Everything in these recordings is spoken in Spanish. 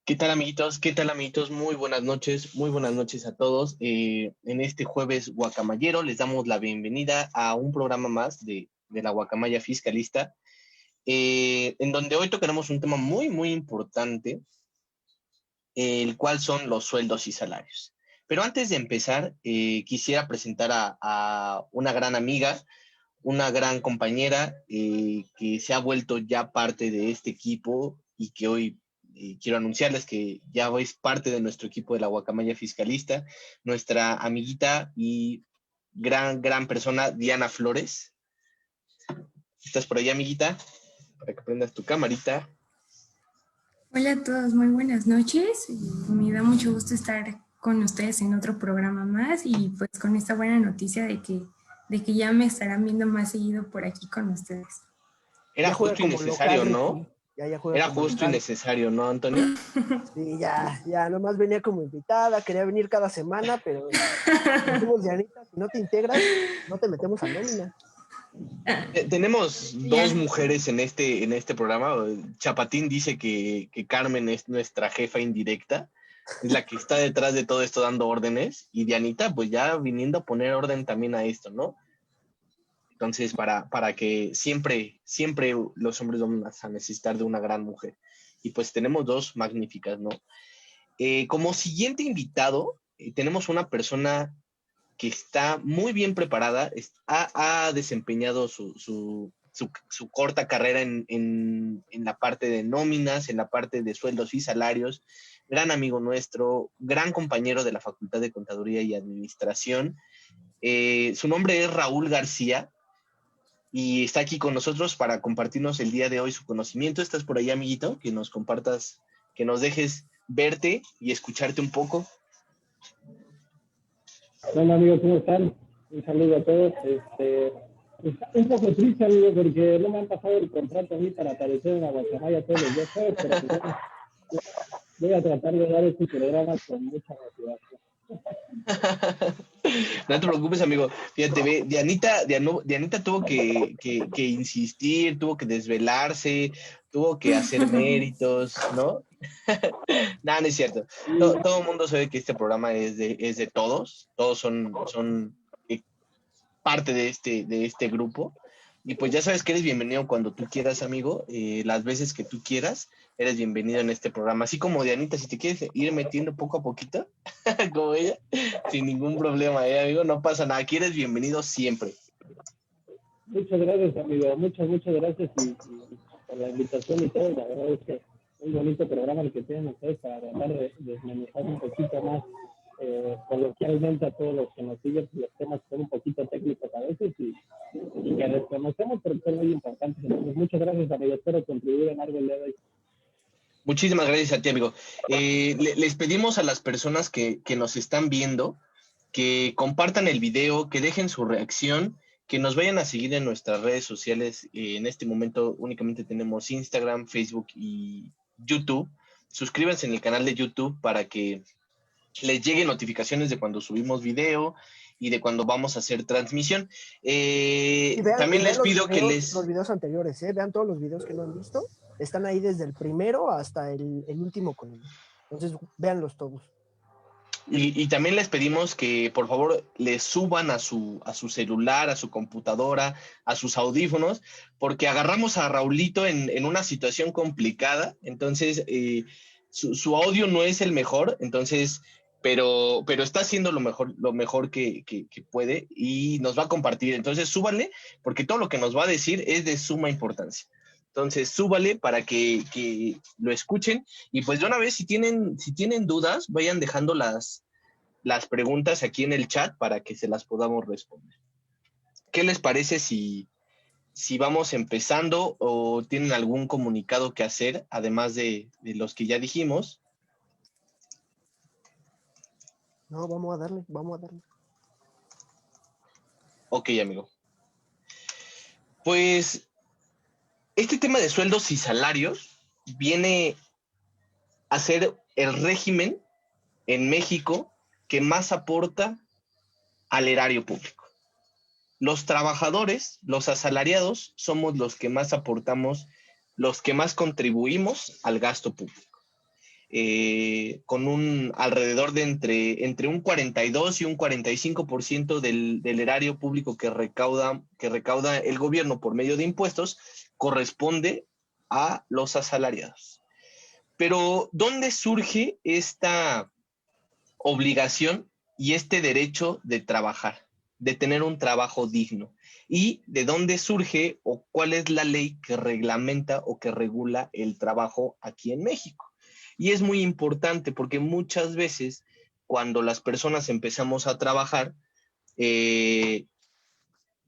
¿Qué tal, amiguitos? ¿Qué tal, amiguitos? Muy buenas noches a todos. En este jueves guacamayero les damos la bienvenida a un programa más de la Guacamaya Fiscalista, en donde hoy tocaremos un tema muy importante, el cual son los sueldos y salarios. Pero antes de empezar, quisiera presentar a una gran amiga, una gran compañera que se ha vuelto ya parte de este equipo y que hoy quiero anunciarles que ya es parte de nuestro equipo de la Guacamaya Fiscalista, nuestra amiguita y gran persona, Diana Flores. ¿Estás por ahí, amiguita? Para que prendas tu camarita. Hola a todos, muy buenas noches. Me da mucho gusto estar con ustedes en otro programa más y pues con esta buena noticia de que ya me estarán viendo más seguido por aquí con ustedes. Era Ya juega justo y como local, necesario, ¿no? Ricky. Ya juega Era como justo y local. necesario, ¿no, Antonio? Sí, ya, nomás venía como invitada, quería venir cada semana, pero dijimos, Dianita, si no te integras, no te metemos a nómina. Tenemos dos Ya. mujeres en este programa. Chapatín dice que Carmen es nuestra jefa indirecta, es la que está detrás de todo esto dando órdenes, y Dianita pues ya viniendo a poner orden también a esto, ¿no? Entonces, para que siempre los hombres vamos a necesitar de una gran mujer. Y pues tenemos dos magníficas, ¿no? Como siguiente invitado, tenemos una persona que está muy bien preparada, ha desempeñado su corta carrera en la parte de nóminas, en la parte de sueldos y salarios, gran amigo nuestro, gran compañero de la Facultad de Contaduría y Administración. Su nombre es Raúl García y está aquí con nosotros para compartirnos el día de hoy su conocimiento. ¿Estás por ahí, amiguito? Que nos compartas, que nos dejes verte y escucharte un poco. Hola amigos, ¿cómo están? Un saludo a todos. Un poco triste, amigo, porque no me han pasado el contrato a mí para aparecer en la Guacamaya todos los días, ¿sabes? Pero bueno, voy a tratar de dar este programa con mucha motivación. No te preocupes, amigo. Fíjate, ve, Dianita tuvo que insistir, tuvo que desvelarse, tuvo que hacer méritos, ¿no? Nada, no es cierto. Todo el mundo sabe que este programa es de todos son parte de este grupo. Y pues ya sabes que eres bienvenido cuando tú quieras, amigo. Las veces que tú quieras, eres bienvenido en este programa. Así como Dianita, si te quieres ir metiendo poco a poquito, como ella, sin ningún problema, amigo, no pasa nada. Aquí eres bienvenido siempre. Muchas gracias, amigo. Muchas gracias y por la invitación y todo. La verdad es que un bonito programa el que tienen ustedes para tratar de desmenuzar un poquito más coloquialmente a todos los que nos siguen, los temas son un poquito técnicos a veces y que desconocemos, pero son muy importantes. Entonces, muchas gracias, amigo. Espero contribuir en algo el día de hoy. Muchísimas gracias a ti, amigo. Les pedimos a las personas que nos están viendo que compartan el video, que dejen su reacción, que nos vayan a seguir en nuestras redes sociales. En este momento únicamente tenemos Instagram, Facebook y YouTube. Suscríbanse en el canal de YouTube para que les lleguen notificaciones de cuando subimos video y de cuando vamos a hacer transmisión. También les pido que los videos anteriores, vean todos los videos que no han visto, están ahí desde el primero hasta el último con él. Entonces, véanlos todos. Y también les pedimos que por favor les suban a su celular, a su computadora, a sus audífonos, porque agarramos a Raulito en una situación complicada. Entonces su audio no es el mejor, entonces, pero está haciendo lo mejor que puede y nos va a compartir. Entonces súbanle, porque todo lo que nos va a decir es de suma importancia. Entonces, súbale para que lo escuchen. Y pues de una vez, si tienen dudas, vayan dejando las preguntas aquí en el chat para que se las podamos responder. ¿Qué les parece si vamos empezando o tienen algún comunicado que hacer, además de los que ya dijimos? No, vamos a darle. Ok, amigo. Pues este tema de sueldos y salarios viene a ser el régimen en México que más aporta al erario público. Los trabajadores, los asalariados, somos los que más aportamos, los que más contribuimos al gasto público. Con un alrededor de entre un 42 y un 45% del erario público que recauda el gobierno por medio de impuestos, corresponde a los asalariados. Pero, ¿dónde surge esta obligación y este derecho de trabajar, de tener un trabajo digno? ¿Y de dónde surge o cuál es la ley que reglamenta o que regula el trabajo aquí en México? Y es muy importante porque muchas veces cuando las personas empezamos a trabajar,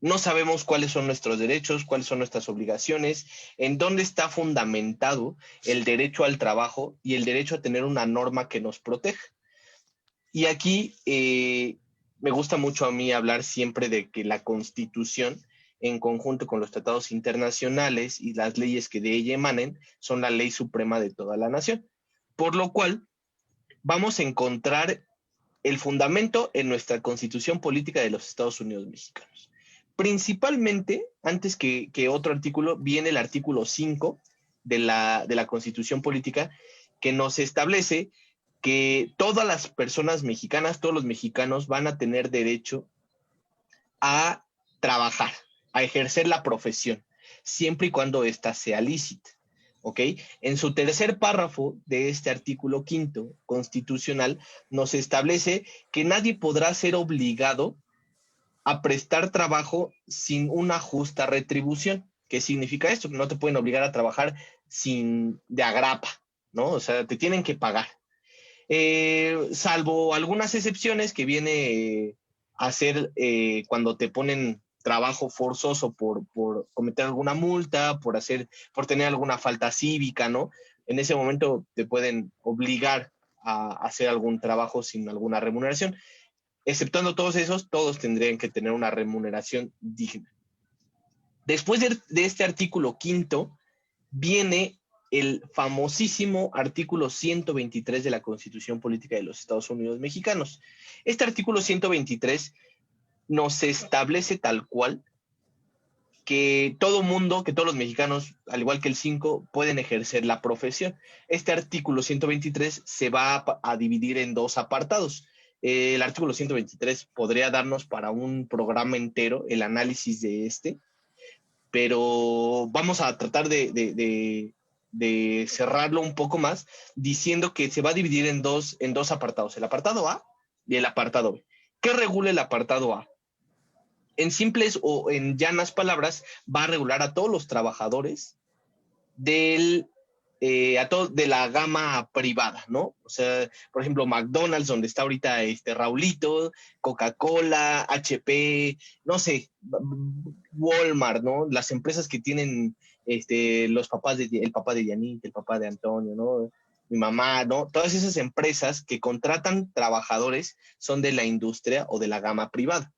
no sabemos cuáles son nuestros derechos, cuáles son nuestras obligaciones, en dónde está fundamentado el derecho al trabajo y el derecho a tener una norma que nos proteja. Y aquí me gusta mucho a mí hablar siempre de que la Constitución en conjunto con los tratados internacionales y las leyes que de ella emanen, son la ley suprema de toda la nación. Por lo cual, vamos a encontrar el fundamento en nuestra Constitución Política de los Estados Unidos Mexicanos. Principalmente, antes que otro artículo, viene el artículo 5 de la Constitución Política, que nos establece que todas las personas mexicanas, todos los mexicanos van a tener derecho a trabajar, a ejercer la profesión, siempre y cuando ésta sea lícita. ¿Ok? En su tercer párrafo de este artículo 5 constitucional nos establece que nadie podrá ser obligado a prestar trabajo sin una justa retribución. ¿Qué significa esto? No te pueden obligar a trabajar de agrapa, ¿no? O sea, te tienen que pagar. Salvo algunas excepciones que viene a ser cuando te ponen trabajo forzoso por cometer alguna multa, por tener alguna falta cívica, ¿no? En ese momento te pueden obligar a hacer algún trabajo sin alguna remuneración. Exceptuando todos esos, todos tendrían que tener una remuneración digna. Después de este artículo 5, viene el famosísimo artículo 123 de la Constitución Política de los Estados Unidos Mexicanos. Este artículo 123 nos establece tal cual que todo mundo, que todos los mexicanos, al igual que el 5, pueden ejercer la profesión. Este artículo 123 se va a dividir en dos apartados. El artículo 123 podría darnos para un programa entero el análisis de este, pero vamos a tratar de cerrarlo un poco más diciendo que se va a dividir en dos apartados, el apartado A y el apartado B. ¿Qué regula el apartado A? En simples o en llanas palabras, va a regular a todos los trabajadores de la gama privada, ¿no? O sea, por ejemplo, McDonald's, donde está ahorita Raulito, Coca-Cola, HP, no sé, Walmart, ¿no? Las empresas que tienen el papá de Yanit, el papá de Antonio, ¿no? Mi mamá, ¿no? Todas esas empresas que contratan trabajadores son de la industria o de la gama privada.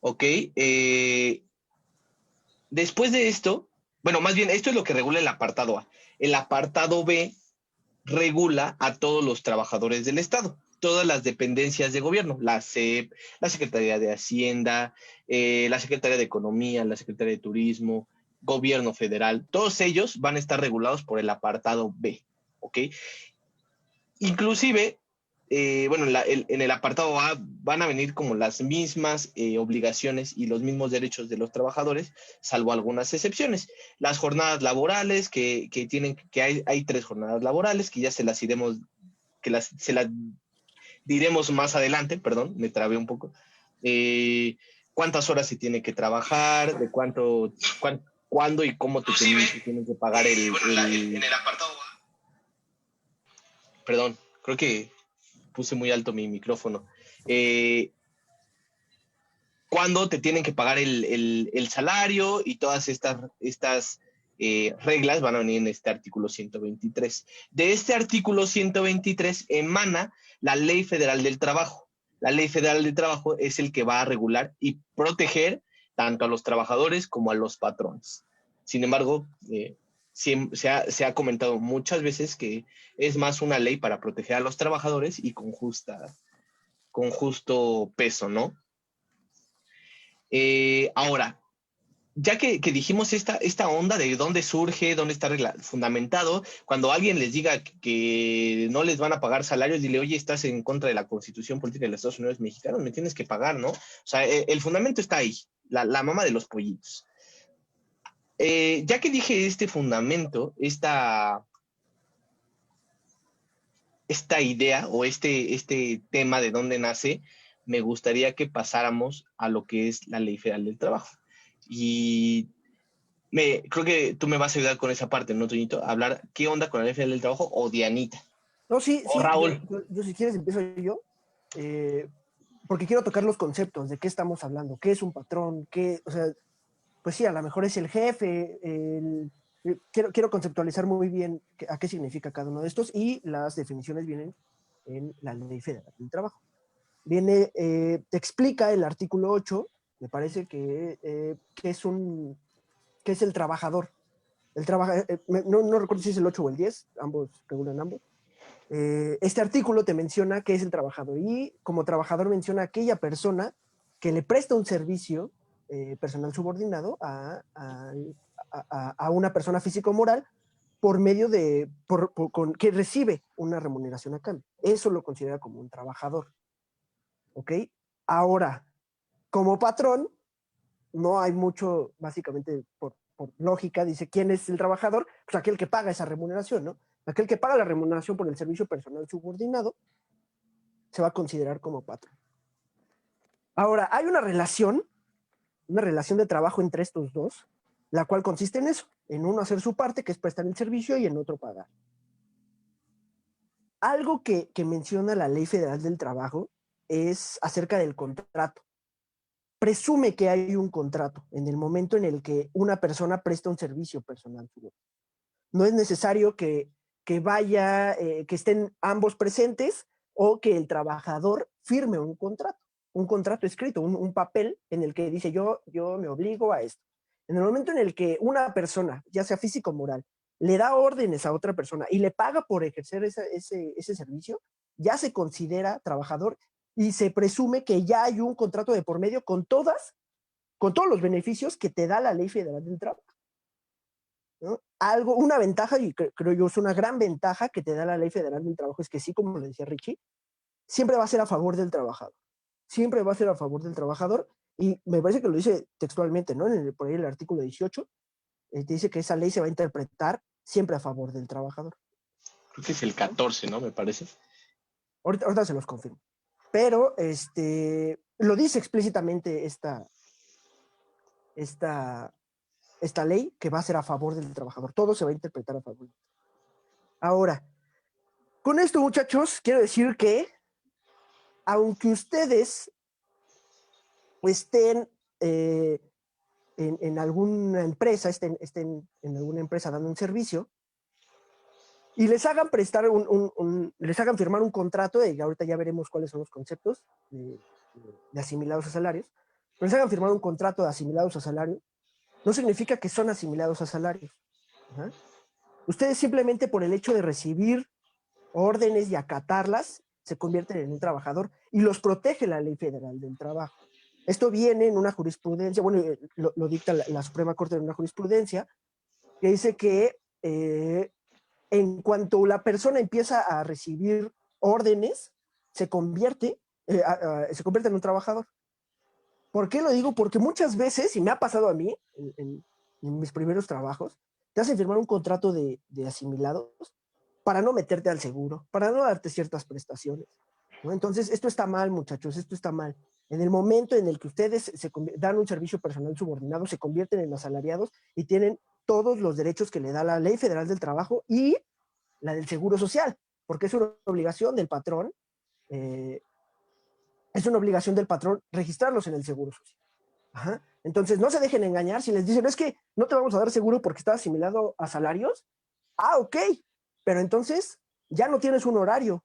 ¿Ok? Después de esto, bueno, más bien, esto es lo que regula el apartado A. El apartado B regula a todos los trabajadores del Estado, todas las dependencias de gobierno, la SEP, la Secretaría de Hacienda, la Secretaría de Economía, la Secretaría de Turismo, Gobierno Federal, todos ellos van a estar regulados por el apartado B, ¿ok? Inclusive, en el apartado A van a venir como las mismas obligaciones y los mismos derechos de los trabajadores, salvo algunas excepciones. Las jornadas laborales, que hay 3 jornadas laborales, que ya se las diremos más adelante, perdón, me trabé un poco. Cuántas horas se tiene que trabajar, de cuándo y cómo te tienen que pagar en el apartado A. Perdón, creo que puse muy alto mi micrófono. Cuándo te tienen que pagar el salario y todas estas reglas van a venir en este artículo 123. De este artículo 123 emana la Ley Federal del Trabajo. La Ley Federal del Trabajo es el que va a regular y proteger tanto a los trabajadores como a los patrones. Sin embargo, se ha comentado muchas veces que es más una ley para proteger a los trabajadores y con justo peso, ¿no? Ahora, ya que dijimos esta onda de dónde surge, dónde está fundamentado, cuando alguien les diga que no les van a pagar salarios, dile, oye, estás en contra de la Constitución Política de los Estados Unidos Mexicanos, me tienes que pagar, ¿no? O sea, el fundamento está ahí, la mamá de los pollitos. Ya que dije este fundamento, esta idea o este tema de dónde nace, me gustaría que pasáramos a lo que es la Ley Federal del Trabajo. Y creo que tú me vas a ayudar con esa parte, ¿no, Toñito? A hablar qué onda con la Ley Federal del Trabajo o Dianita. No, sí, o Raúl. Yo si quieres empiezo yo, porque quiero tocar los conceptos de qué estamos hablando, qué es un patrón, o sea, pues sí, a lo mejor es el jefe, quiero conceptualizar muy bien a qué significa cada uno de estos y las definiciones vienen en la Ley Federal del Trabajo. Te explica el artículo 8 Me parece que es el trabajador. No recuerdo si es el 8 o el 10, ambos regulan ambos. Este artículo te menciona qué es el trabajador y como trabajador menciona aquella persona que le presta un servicio personal subordinado a una persona físico-moral por medio que recibe una remuneración a cambio. Eso lo considera como un trabajador. ¿Ok? Ahora, como patrón, no hay mucho, básicamente por lógica, dice quién es el trabajador, pues aquel que paga esa remuneración, ¿no? Aquel que paga la remuneración por el servicio personal subordinado se va a considerar como patrón. Ahora, hay una relación de trabajo entre estos dos, la cual consiste en eso, en uno hacer su parte, que es prestar el servicio, y en otro pagar. Algo que menciona la Ley Federal del Trabajo es acerca del contrato. Presume que hay un contrato en el momento en el que una persona presta un servicio personal. No es necesario que estén ambos presentes o que el trabajador firme un contrato escrito, un papel en el que dice yo me obligo a esto. En el momento en el que una persona, ya sea físico o moral, le da órdenes a otra persona y le paga por ejercer ese servicio, ya se considera trabajador y se presume que ya hay un contrato de por medio con todos los beneficios que te da la Ley Federal del Trabajo, ¿no? Una ventaja, y creo yo es una gran ventaja que te da la Ley Federal del Trabajo, es que sí, como lo decía Richie, siempre va a ser a favor del trabajador. Siempre va a ser a favor del trabajador, y me parece que lo dice textualmente, ¿no? Por ahí el artículo 18, te dice que esa ley se va a interpretar siempre a favor del trabajador. Creo que es el 14, ¿no? Me parece. Ahorita se los confirmo. Pero lo dice explícitamente esta ley, que va a ser a favor del trabajador. Todo se va a interpretar a favor. Ahora, con esto, muchachos, quiero decir que aunque ustedes estén en alguna empresa, estén en alguna empresa dando un servicio, y les hagan prestar les hagan firmar un contrato, y ahorita ya veremos cuáles son los conceptos de asimilados a salarios, pero les hagan firmar un contrato de asimilados a salario, no significa que son asimilados a salarios. ¿Uh-huh? Ustedes simplemente por el hecho de recibir órdenes y acatarlas, se convierten en un trabajador y los protege la Ley Federal del Trabajo. Esto viene en una jurisprudencia, bueno, lo dicta la Suprema Corte en una jurisprudencia, que dice que en cuanto la persona empieza a recibir órdenes, se convierte en un trabajador. ¿Por qué lo digo? Porque muchas veces, y me ha pasado a mí en mis primeros trabajos, te hacen firmar un contrato de asimilados para no meterte al seguro, para no darte ciertas prestaciones, ¿no? Entonces, esto está mal, muchachos, esto está mal. En el momento en el que ustedes dan un servicio personal subordinado, se convierten en asalariados y tienen todos los derechos que le da la Ley Federal del Trabajo y la del Seguro Social, porque es una obligación del patrón, registrarlos en el Seguro Social. Ajá. Entonces, no se dejen engañar si les dicen, es que no te vamos a dar seguro porque estás asimilado a salarios. Ah, ok, pero entonces ya no tienes un horario.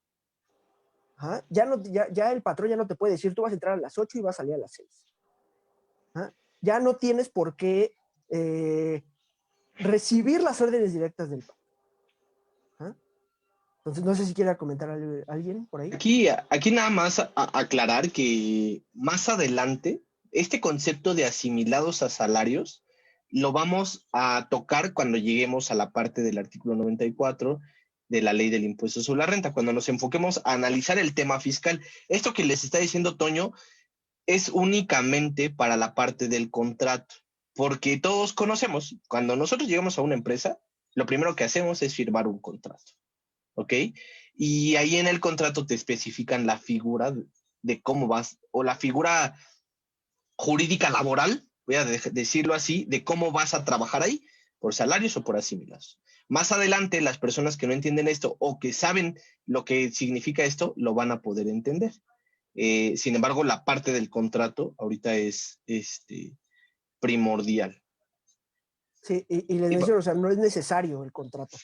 ¿Ah? Ya el patrón ya no te puede decir, tú vas a entrar a las 8 y vas a salir a las 6. ¿Ah? Ya no tienes por qué recibir las órdenes directas del patrón. ¿Ah? Entonces, no sé si quiera comentar alguien por ahí. Aquí nada más aclarar que más adelante este concepto de asimilados a salarios lo vamos a tocar cuando lleguemos a la parte del artículo 94 de la ley del impuesto sobre la renta, cuando nos enfoquemos a analizar el tema fiscal. Esto que les está diciendo Toño es únicamente para la parte del contrato, porque todos conocemos, cuando nosotros llegamos a una empresa, lo primero que hacemos es firmar un contrato, ¿ok? Y ahí en el contrato te especifican la figura de cómo vas, o la figura jurídica laboral, voy a decirlo así, de cómo vas a trabajar ahí, por salarios o por asimilados. Más adelante, las personas que no entienden esto o que saben lo que significa esto, lo van a poder entender. Sin embargo, la parte del contrato ahorita es primordial. Sí, y les menciono, o sea, no es necesario el contrato.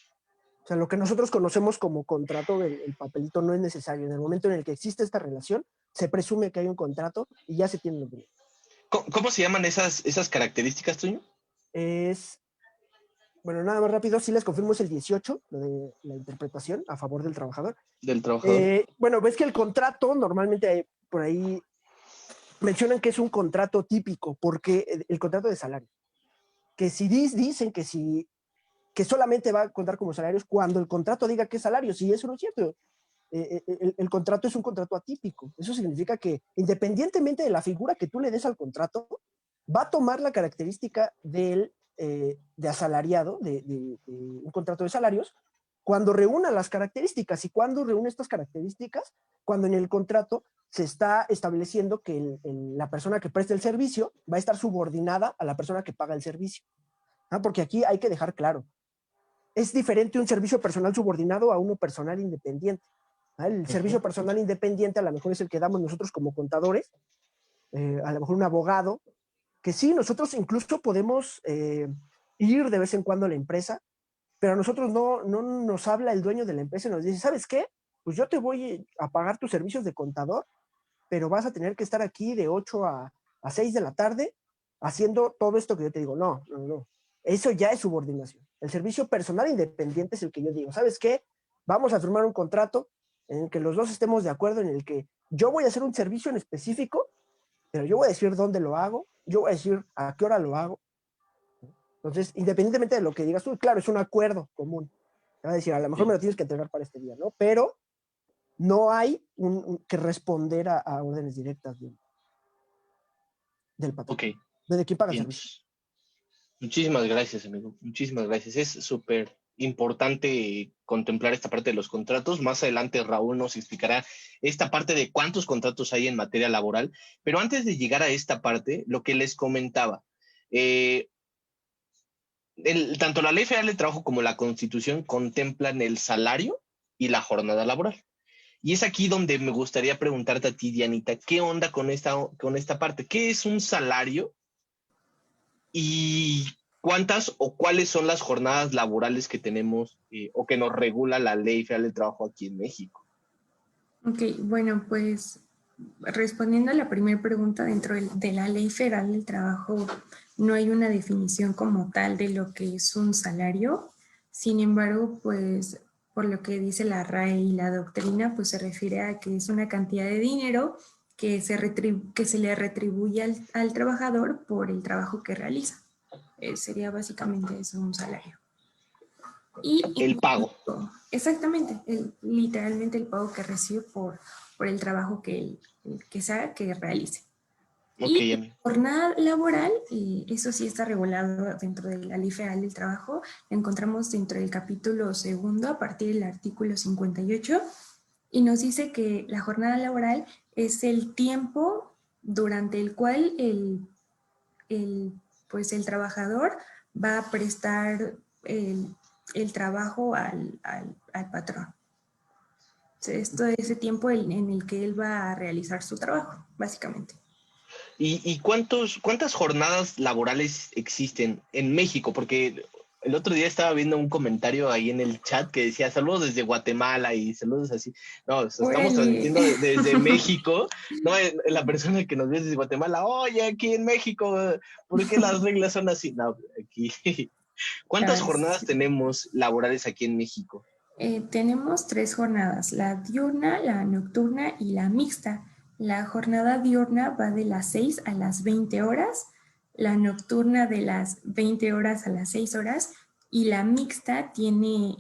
O sea, lo que nosotros conocemos como contrato, el papelito no es necesario. En el momento en el que existe esta relación, se presume que hay un contrato y ya se tiene los bienes. ¿Cómo se llaman esas características, Toño? Bueno, nada más rápido, sí les confirmo, es el 18, lo de la interpretación a favor del trabajador. Del trabajador. Bueno, ves que el contrato, normalmente por ahí mencionan que es un contrato típico, porque el contrato de salario, que si dicen que solamente va a contar como salarios cuando el contrato diga que es salario, si eso no es cierto. El contrato es un contrato atípico. Eso significa que independientemente de la figura que tú le des al contrato, va a tomar la característica de asalariado, de un contrato de salarios, cuando reúna las características. ¿Y cuando reúne estas características? Cuando en el contrato se está estableciendo que la persona que presta el servicio va a estar subordinada a la persona que paga el servicio. Porque aquí hay que dejar claro, es diferente un servicio personal subordinado a uno personal independiente. El servicio personal independiente a lo mejor es el que damos nosotros como contadores, a lo mejor un abogado, que sí, nosotros incluso podemos ir de vez en cuando a la empresa, pero a nosotros no nos habla el dueño de la empresa y nos dice, ¿sabes qué? Pues yo te voy a pagar tus servicios de contador, pero vas a tener que estar aquí de 8 a 6 de la tarde haciendo todo esto que yo te digo. No. Eso ya es subordinación. El servicio personal independiente es el que yo digo, ¿sabes qué? Vamos a firmar un contrato en el que los dos estemos de acuerdo, en el que yo voy a hacer un servicio en específico, pero yo voy a decir dónde lo hago, yo voy a decir a qué hora lo hago. Entonces, independientemente de lo que digas tú, claro, es un acuerdo común. Te va a decir, a lo mejor me lo tienes que entregar para este día, ¿no? Pero no hay que responder a órdenes directas del patrón. Ok. ¿De quién paga el Bien. servicio? Muchísimas gracias, amigo. Muchísimas gracias. Es súper importante contemplar esta parte de los contratos. Más adelante Raúl nos explicará esta parte de cuántos contratos hay en materia laboral. Pero antes de llegar a esta parte, lo que les comentaba, tanto la Ley Federal del Trabajo como la Constitución contemplan el salario y la jornada laboral. Y es aquí donde me gustaría preguntarte a ti, Dianita, ¿qué onda con esta parte? ¿Qué es un salario? ¿Y cuántas o cuáles son las jornadas laborales que tenemos o que nos regula la Ley Federal del Trabajo aquí en México? Ok, bueno, pues respondiendo a la primera pregunta, dentro de la Ley Federal del Trabajo no hay una definición como tal de lo que es un salario. Sin embargo, pues por lo que dice la RAE y la doctrina, pues se refiere a que es una cantidad de dinero que se le retribuye al trabajador por el trabajo que realiza. Sería básicamente eso, un salario. El pago. Exactamente, literalmente el pago que recibe por el trabajo que realice. Okay, y jornada laboral, eso sí está regulado dentro de la Ley Federal del Trabajo. La encontramos dentro del capítulo 2 a partir del artículo 58 y nos dice que la jornada laboral es el tiempo durante el cual pues el trabajador va a prestar el trabajo al patrón. Esto es ese tiempo en el que él va a realizar su trabajo, básicamente. ¿Y cuántas jornadas laborales existen en México? Porque el otro día estaba viendo un comentario ahí en el chat que decía saludos desde Guatemala y saludos así. No, estamos transmitiendo desde México. No, la persona que nos ve desde Guatemala, oye, aquí en México, ¿por qué las reglas son así? No, aquí. ¿Cuántas jornadas tenemos laborales aquí en México? Tenemos 3 jornadas, la diurna, la nocturna y la mixta. La jornada diurna va de las 6 a las 20 horas, la nocturna de las 20 horas a las 6 horas y la mixta tiene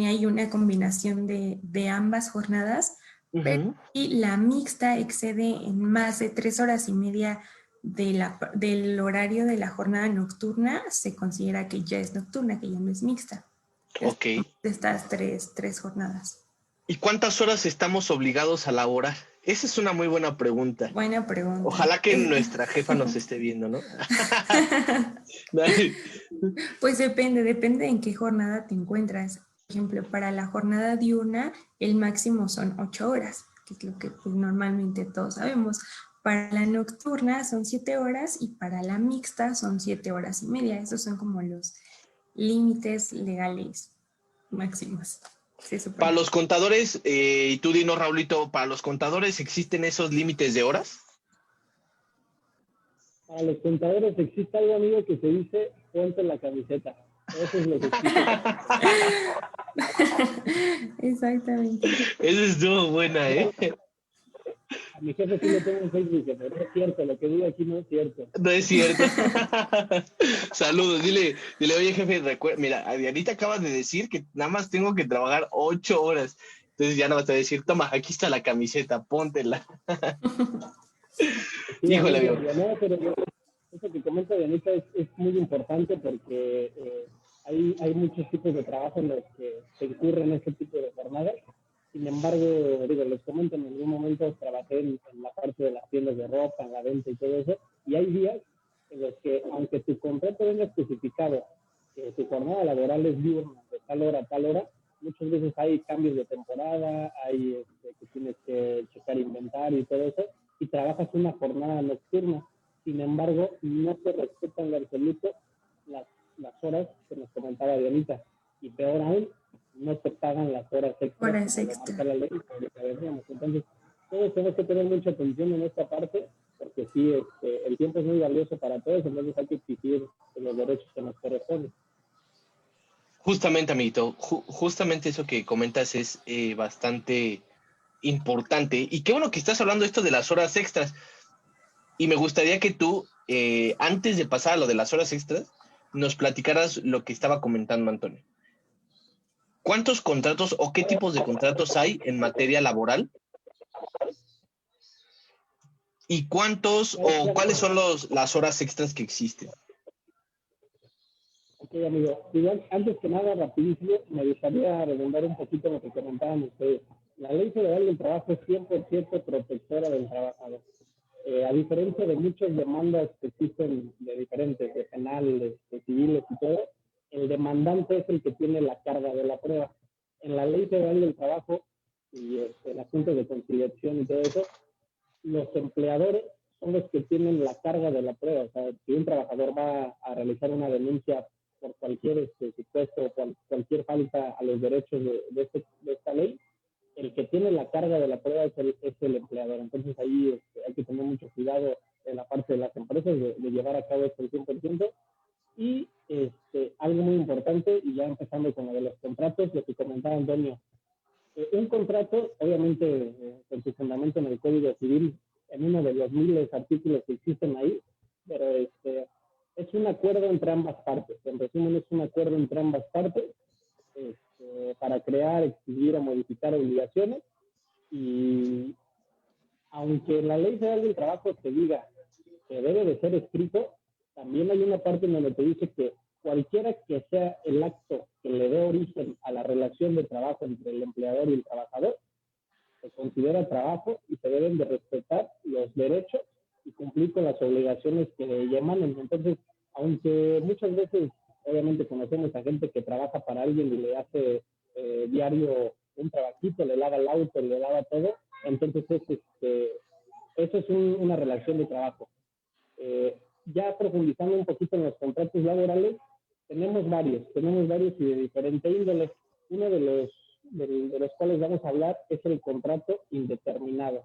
ahí una combinación de ambas jornadas, pero y la mixta excede en más de 3 horas y media del horario de la jornada nocturna, se considera que ya es nocturna, que ya no es mixta. Ok. De estas tres jornadas. ¿Y cuántas horas estamos obligados a laborar? Esa es una muy buena pregunta. Buena pregunta. Ojalá que nuestra jefa nos esté viendo, ¿no? Pues depende en qué jornada te encuentras. Por ejemplo, para la jornada diurna, el máximo son 8 horas, que es lo que pues, normalmente todos sabemos. Para la nocturna son 7 horas y para la mixta son 7 horas y media. Esos son como los límites legales máximos. Para los contadores, y tú dinos, Raulito, ¿para los contadores existen esos límites de horas? Para los contadores existe algo, amigo, que se dice ponte la camiseta. Eso es lo que existe. Exactamente. Esa estuvo buena, ¿eh? A mi jefe sí lo tengo en Facebook, pero no es cierto, lo que digo aquí no es cierto. No es cierto. Saludos, dile, oye jefe, mira, a Dianita acabas de decir que nada más tengo que trabajar 8 horas. Entonces ya no vas a decir, toma, aquí está la camiseta, póntela. Sí, Híjole, amigo, amigo. no, pero eso que comenta Dianita es muy importante porque hay muchos tipos de trabajo en los que se incurren este tipo de jornadas. Sin embargo, digo, les comento, en algún momento trabajé en la parte de las tiendas de ropa, en la venta y todo eso, y hay días en los que, aunque tu contrato venga especificado, que tu jornada laboral es diurna, de tal hora, muchas veces hay cambios de temporada, hay que tienes que checar inventario y todo eso, y trabajas una jornada nocturna. Sin embargo, no te respetan en absoluto las horas que nos comentaba Dianita. Y peor aún, no te pagan las horas extras Horas como lo marca la ley, como lo que decíamos. Entonces, todos tenemos que tener mucha atención en esta parte, porque sí, el tiempo es muy valioso para todos, entonces hay que exigir los derechos que nos corresponden. Justamente, amiguito, justamente eso que comentas es bastante importante. Y qué bueno que estás hablando esto de las horas extras. Y me gustaría que tú, antes de pasar a lo de las horas extras, nos platicaras lo que estaba comentando Antonio. ¿Cuántos contratos o qué tipos de contratos hay en materia laboral? ¿Y cuántos o cuáles son las horas extras que existen? Ok, amigo. Igual, antes que nada, rapidísimo, me gustaría redundar un poquito lo que comentaban ustedes. La Ley Federal del Trabajo es 100% protectora del trabajador. A diferencia de muchas demandas que existen de diferentes, de penales, de civiles y todo, el demandante es el que tiene la carga de la prueba. En la Ley Federal del Trabajo y el asunto de conciliación y todo eso, los empleadores son los que tienen la carga de la prueba. O sea, si un trabajador va a realizar una denuncia por cualquier supuesto o cualquier falta a los derechos de esta ley, el que tiene la carga de la prueba es el empleador. Entonces ahí hay que tener mucho cuidado en la parte de las empresas de llevar a cabo esto al 100%. Y algo muy importante, y ya empezando con lo de los contratos, lo que comentaba Antonio, un contrato, obviamente, con su fundamento en el Código Civil, en uno de los miles de artículos que existen ahí, pero es un acuerdo entre ambas partes. En resumen, es un acuerdo entre ambas partes para crear, exigir o modificar obligaciones. Y aunque la Ley Federal del Trabajo te diga que debe de ser escrito, también hay una parte en donde te dice que cualquiera que sea el acto que le dé origen a la relación de trabajo entre el empleador y el trabajador, se considera trabajo y se deben de respetar los derechos y cumplir con las obligaciones que le emanen. Entonces, aunque muchas veces, obviamente, conocemos a gente que trabaja para alguien y le hace diario un trabajito, le lava el auto, le lava todo, entonces eso es una relación de trabajo. Ya profundizando un poquito en los contratos laborales, tenemos varios y de diferente índole. Uno de los cuales vamos a hablar es el contrato indeterminado.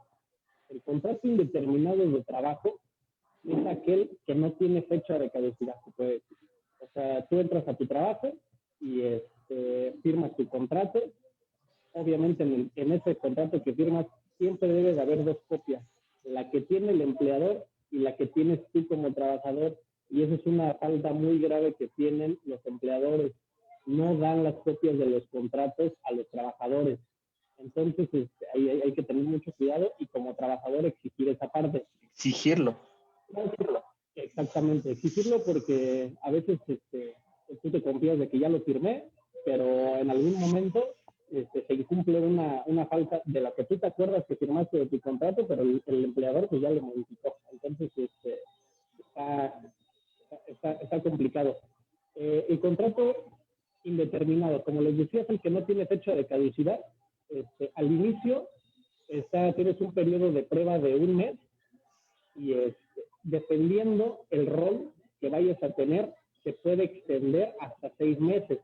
El contrato indeterminado de trabajo es aquel que no tiene fecha de caducidad, se puede decir. O sea, tú entras a tu trabajo y firmas tu contrato. Obviamente en ese contrato que firmas siempre debe de haber dos copias, la que tiene el empleador y la que tienes tú como trabajador, y eso es una falta muy grave que tienen los empleadores. No dan las copias de los contratos a los trabajadores. Entonces, hay que tener mucho cuidado y como trabajador exigir esa parte. Exigirlo. Exactamente, exigirlo porque a veces tú te confías de que ya lo firmé, pero en algún momento se incumple una falta de la que tú te acuerdas que firmaste de tu contrato, pero el empleador pues ya lo modificó. Entonces, está complicado. El contrato indeterminado, como les decía, es el que no tiene fecha de caducidad. Al inicio tienes un periodo de prueba de 1 mes y dependiendo el rol que vayas a tener, se puede extender hasta 6 meses.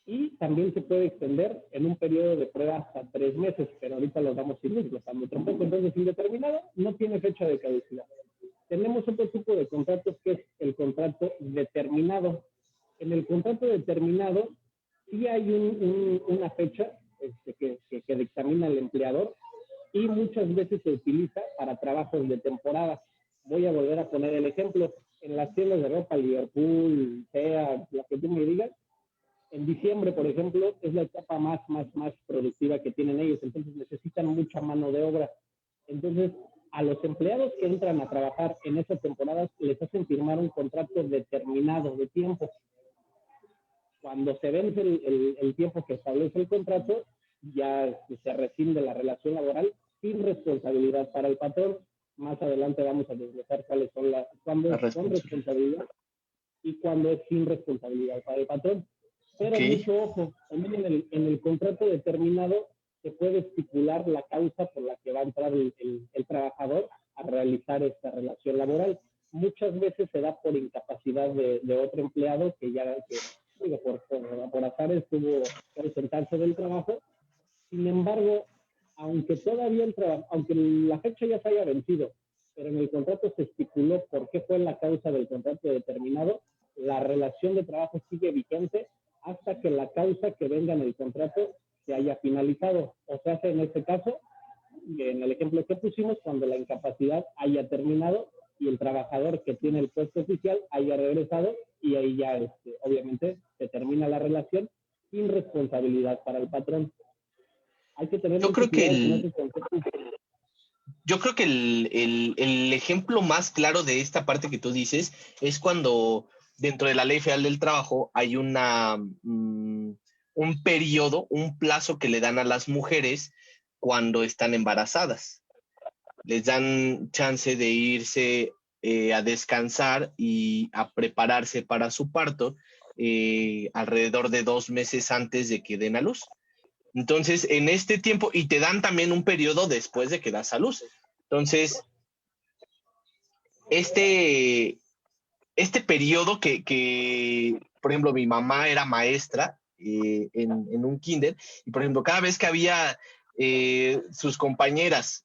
Y también se puede extender en un periodo de prueba hasta 3 meses, pero ahorita los vamos a ir desglosando otro poco. Entonces, indeterminado no tiene fecha de caducidad. Tenemos otro tipo de contratos que es el contrato determinado. En el contrato determinado sí hay una fecha que dictamina el empleador y muchas veces se utiliza para trabajos de temporada. Voy a volver a poner el ejemplo. En las tiendas de ropa, Liverpool, SEA, la que tú me digas, en diciembre, por ejemplo, es la etapa más productiva que tienen ellos, entonces necesitan mucha mano de obra. Entonces, a los empleados que entran a trabajar en esas temporadas les hacen firmar un contrato determinado de tiempo. Cuando se vence el tiempo que establece el contrato, ya se rescinde la relación laboral sin responsabilidad para el patrón. Más adelante vamos a desglosar cuándo son responsabilidad y cuándo es sin responsabilidad para el patrón. Pero mucho ojo, también en el contrato determinado se puede estipular la causa por la que va a entrar el trabajador a realizar esta relación laboral. Muchas veces se da por incapacidad de otro empleado que por azares tuvo que ausentarse del trabajo. Sin embargo, aunque la fecha ya se haya vencido, pero en el contrato se estipuló por qué fue la causa del contrato determinado, la relación de trabajo sigue vigente hasta que la causa que venga en el contrato se haya finalizado. O sea, en este caso, en el ejemplo que pusimos, cuando la incapacidad haya terminado y el trabajador que tiene el puesto oficial haya regresado, y ahí ya obviamente se termina la relación sin responsabilidad para el patrón. Hay que tener Yo creo que el ejemplo más claro de esta parte que tú dices es cuando dentro de la Ley Federal del Trabajo hay un periodo, un plazo que le dan a las mujeres cuando están embarazadas. Les dan chance de irse a descansar y a prepararse para su parto alrededor de 2 meses antes de que den a luz. Entonces, en este tiempo, y te dan también un periodo después de que das a luz. Entonces, este periodo que, por ejemplo, mi mamá era maestra en un kinder, y por ejemplo, cada vez que había sus compañeras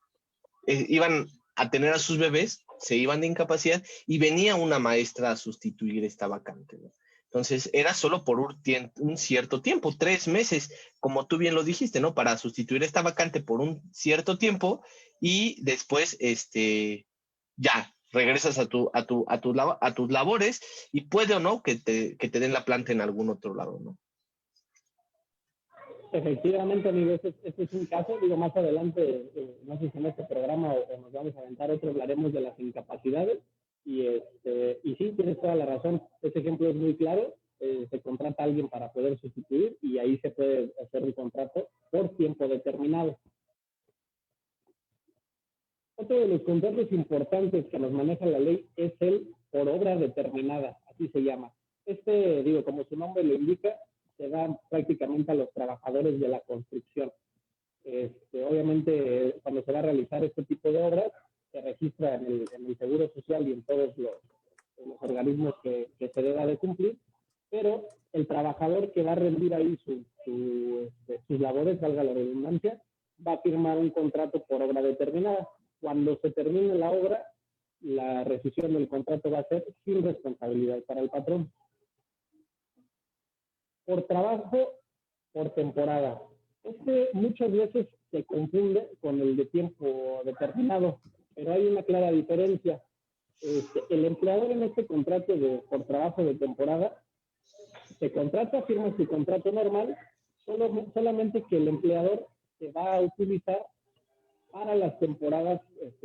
iban a tener a sus bebés, se iban de incapacidad y venía una maestra a sustituir esta vacante, ¿no? Entonces, era solo por un cierto tiempo, 3 meses, como tú bien lo dijiste, ¿no? Para sustituir esta vacante por un cierto tiempo y después, ya, regresas a tus labores y puede o no que te den la planta en algún otro lado, ¿no? Efectivamente, amigo, este es un caso. Digo, más adelante, no sé si en este programa o nos vamos a aventar otro, hablaremos de las incapacidades. Y sí, tienes toda la razón. Este ejemplo es muy claro. Se contrata a alguien para poder sustituir y ahí se puede hacer un contrato por tiempo determinado. Otro de los contratos importantes que nos maneja la ley es el por obra determinada, así se llama. Digo, como su nombre lo indica, se da prácticamente a los trabajadores de la construcción. Obviamente, cuando se va a realizar este tipo de obras, se registra en el Seguro Social y en todos los organismos que se deba de cumplir, pero el trabajador que va a rendir ahí sus labores, valga la redundancia, va a firmar un contrato por obra determinada. Cuando se termine la obra, la rescisión del contrato va a ser sin responsabilidad para el patrón. Por trabajo, por temporada. Muchas veces se confunde con el de tiempo determinado, pero hay una clara diferencia. El empleador en este contrato por trabajo de temporada se contrata, firma su contrato normal, solamente que el empleador se va a utilizar para las temporadas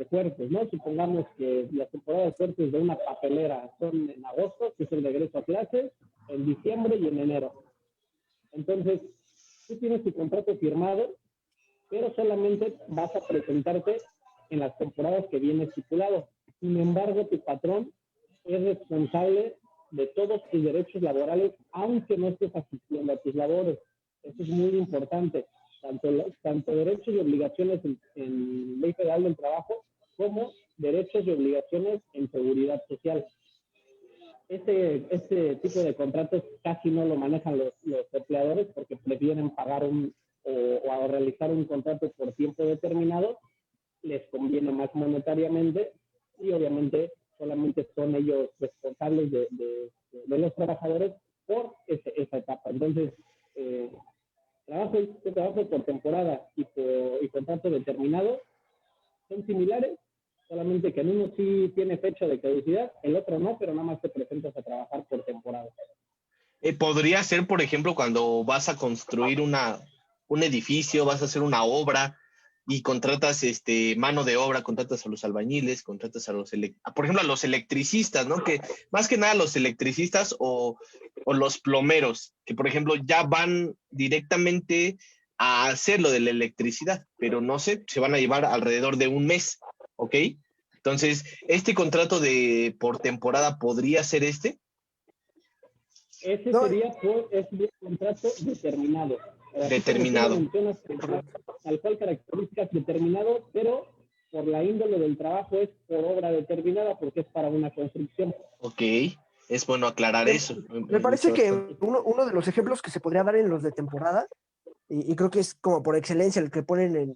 fuertes, ¿no? Supongamos que las temporadas fuertes de una papelera son en agosto, que es el regreso a clases, en diciembre y en enero. Entonces, tú tienes tu contrato firmado, pero solamente vas a presentarte en las temporadas que viene estipulado. Sin embargo, tu patrón es responsable de todos tus derechos laborales, aunque no estés asistiendo a tus labores. Eso es muy importante. Tanto derechos y obligaciones en Ley Federal del Trabajo, como derechos y obligaciones en seguridad social. Este tipo de contratos casi no lo manejan los empleadores porque prefieren pagar o realizar un contrato por tiempo determinado, les conviene más monetariamente y obviamente solamente son ellos responsables de los trabajadores por esa etapa. Entonces, trabajo por temporada y contrato determinado son similares, solamente que en uno sí tiene fecha de caducidad, el otro no, pero nada más te presentas a trabajar por temporada. Podría ser, por ejemplo, cuando vas a construir un edificio, vas a hacer una obra y contratas mano de obra, contratas a los albañiles, contratas por ejemplo, a los electricistas, ¿no? Que más que nada los electricistas o los plomeros, que por ejemplo ya van directamente a hacer lo de la electricidad, pero no sé, se van a llevar alrededor de un mes, ¿ok? Entonces, ¿este contrato por temporada podría ser este? Ese sería es un contrato determinado. Determinado. Tal cual características determinado, pero por la índole del trabajo es por obra determinada porque es para una construcción. Ok, es bueno aclarar eso. Me parece que uno de los ejemplos que se podría dar en los de temporada, y creo que es como por excelencia el que ponen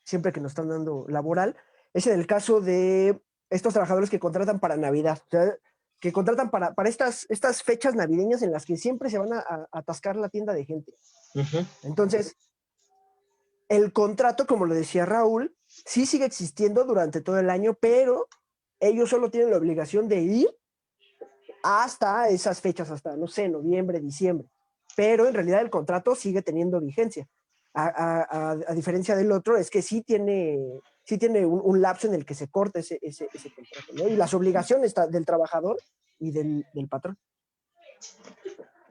siempre que nos están dando laboral, es en el caso de estos trabajadores que contratan para Navidad. O sea, que contratan para estas fechas navideñas en las que siempre se van a atascar la tienda de gente. Uh-huh. Entonces, el contrato, como lo decía Raúl, sí sigue existiendo durante todo el año, pero ellos solo tienen la obligación de ir hasta esas fechas, hasta, no sé, noviembre, diciembre. Pero en realidad el contrato sigue teniendo vigencia. A diferencia del otro, es que sí tiene un lapso en el que se corta ese contrato, ¿no? Y las obligaciones del trabajador y del patrón.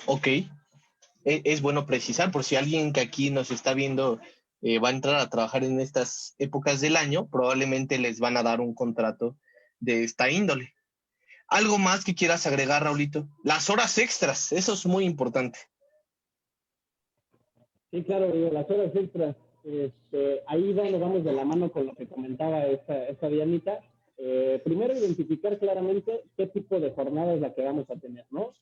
Ok. Es bueno precisar, por si alguien que aquí nos está viendo va a entrar a trabajar en estas épocas del año, probablemente les van a dar un contrato de esta índole. ¿Algo más que quieras agregar, Raulito? Las horas extras, eso es muy importante. Sí, claro, las horas extras. Ahí vamos de la mano con lo que comentaba esta Dianita. Primero, identificar claramente qué tipo de jornada es la que vamos a tener, ¿no?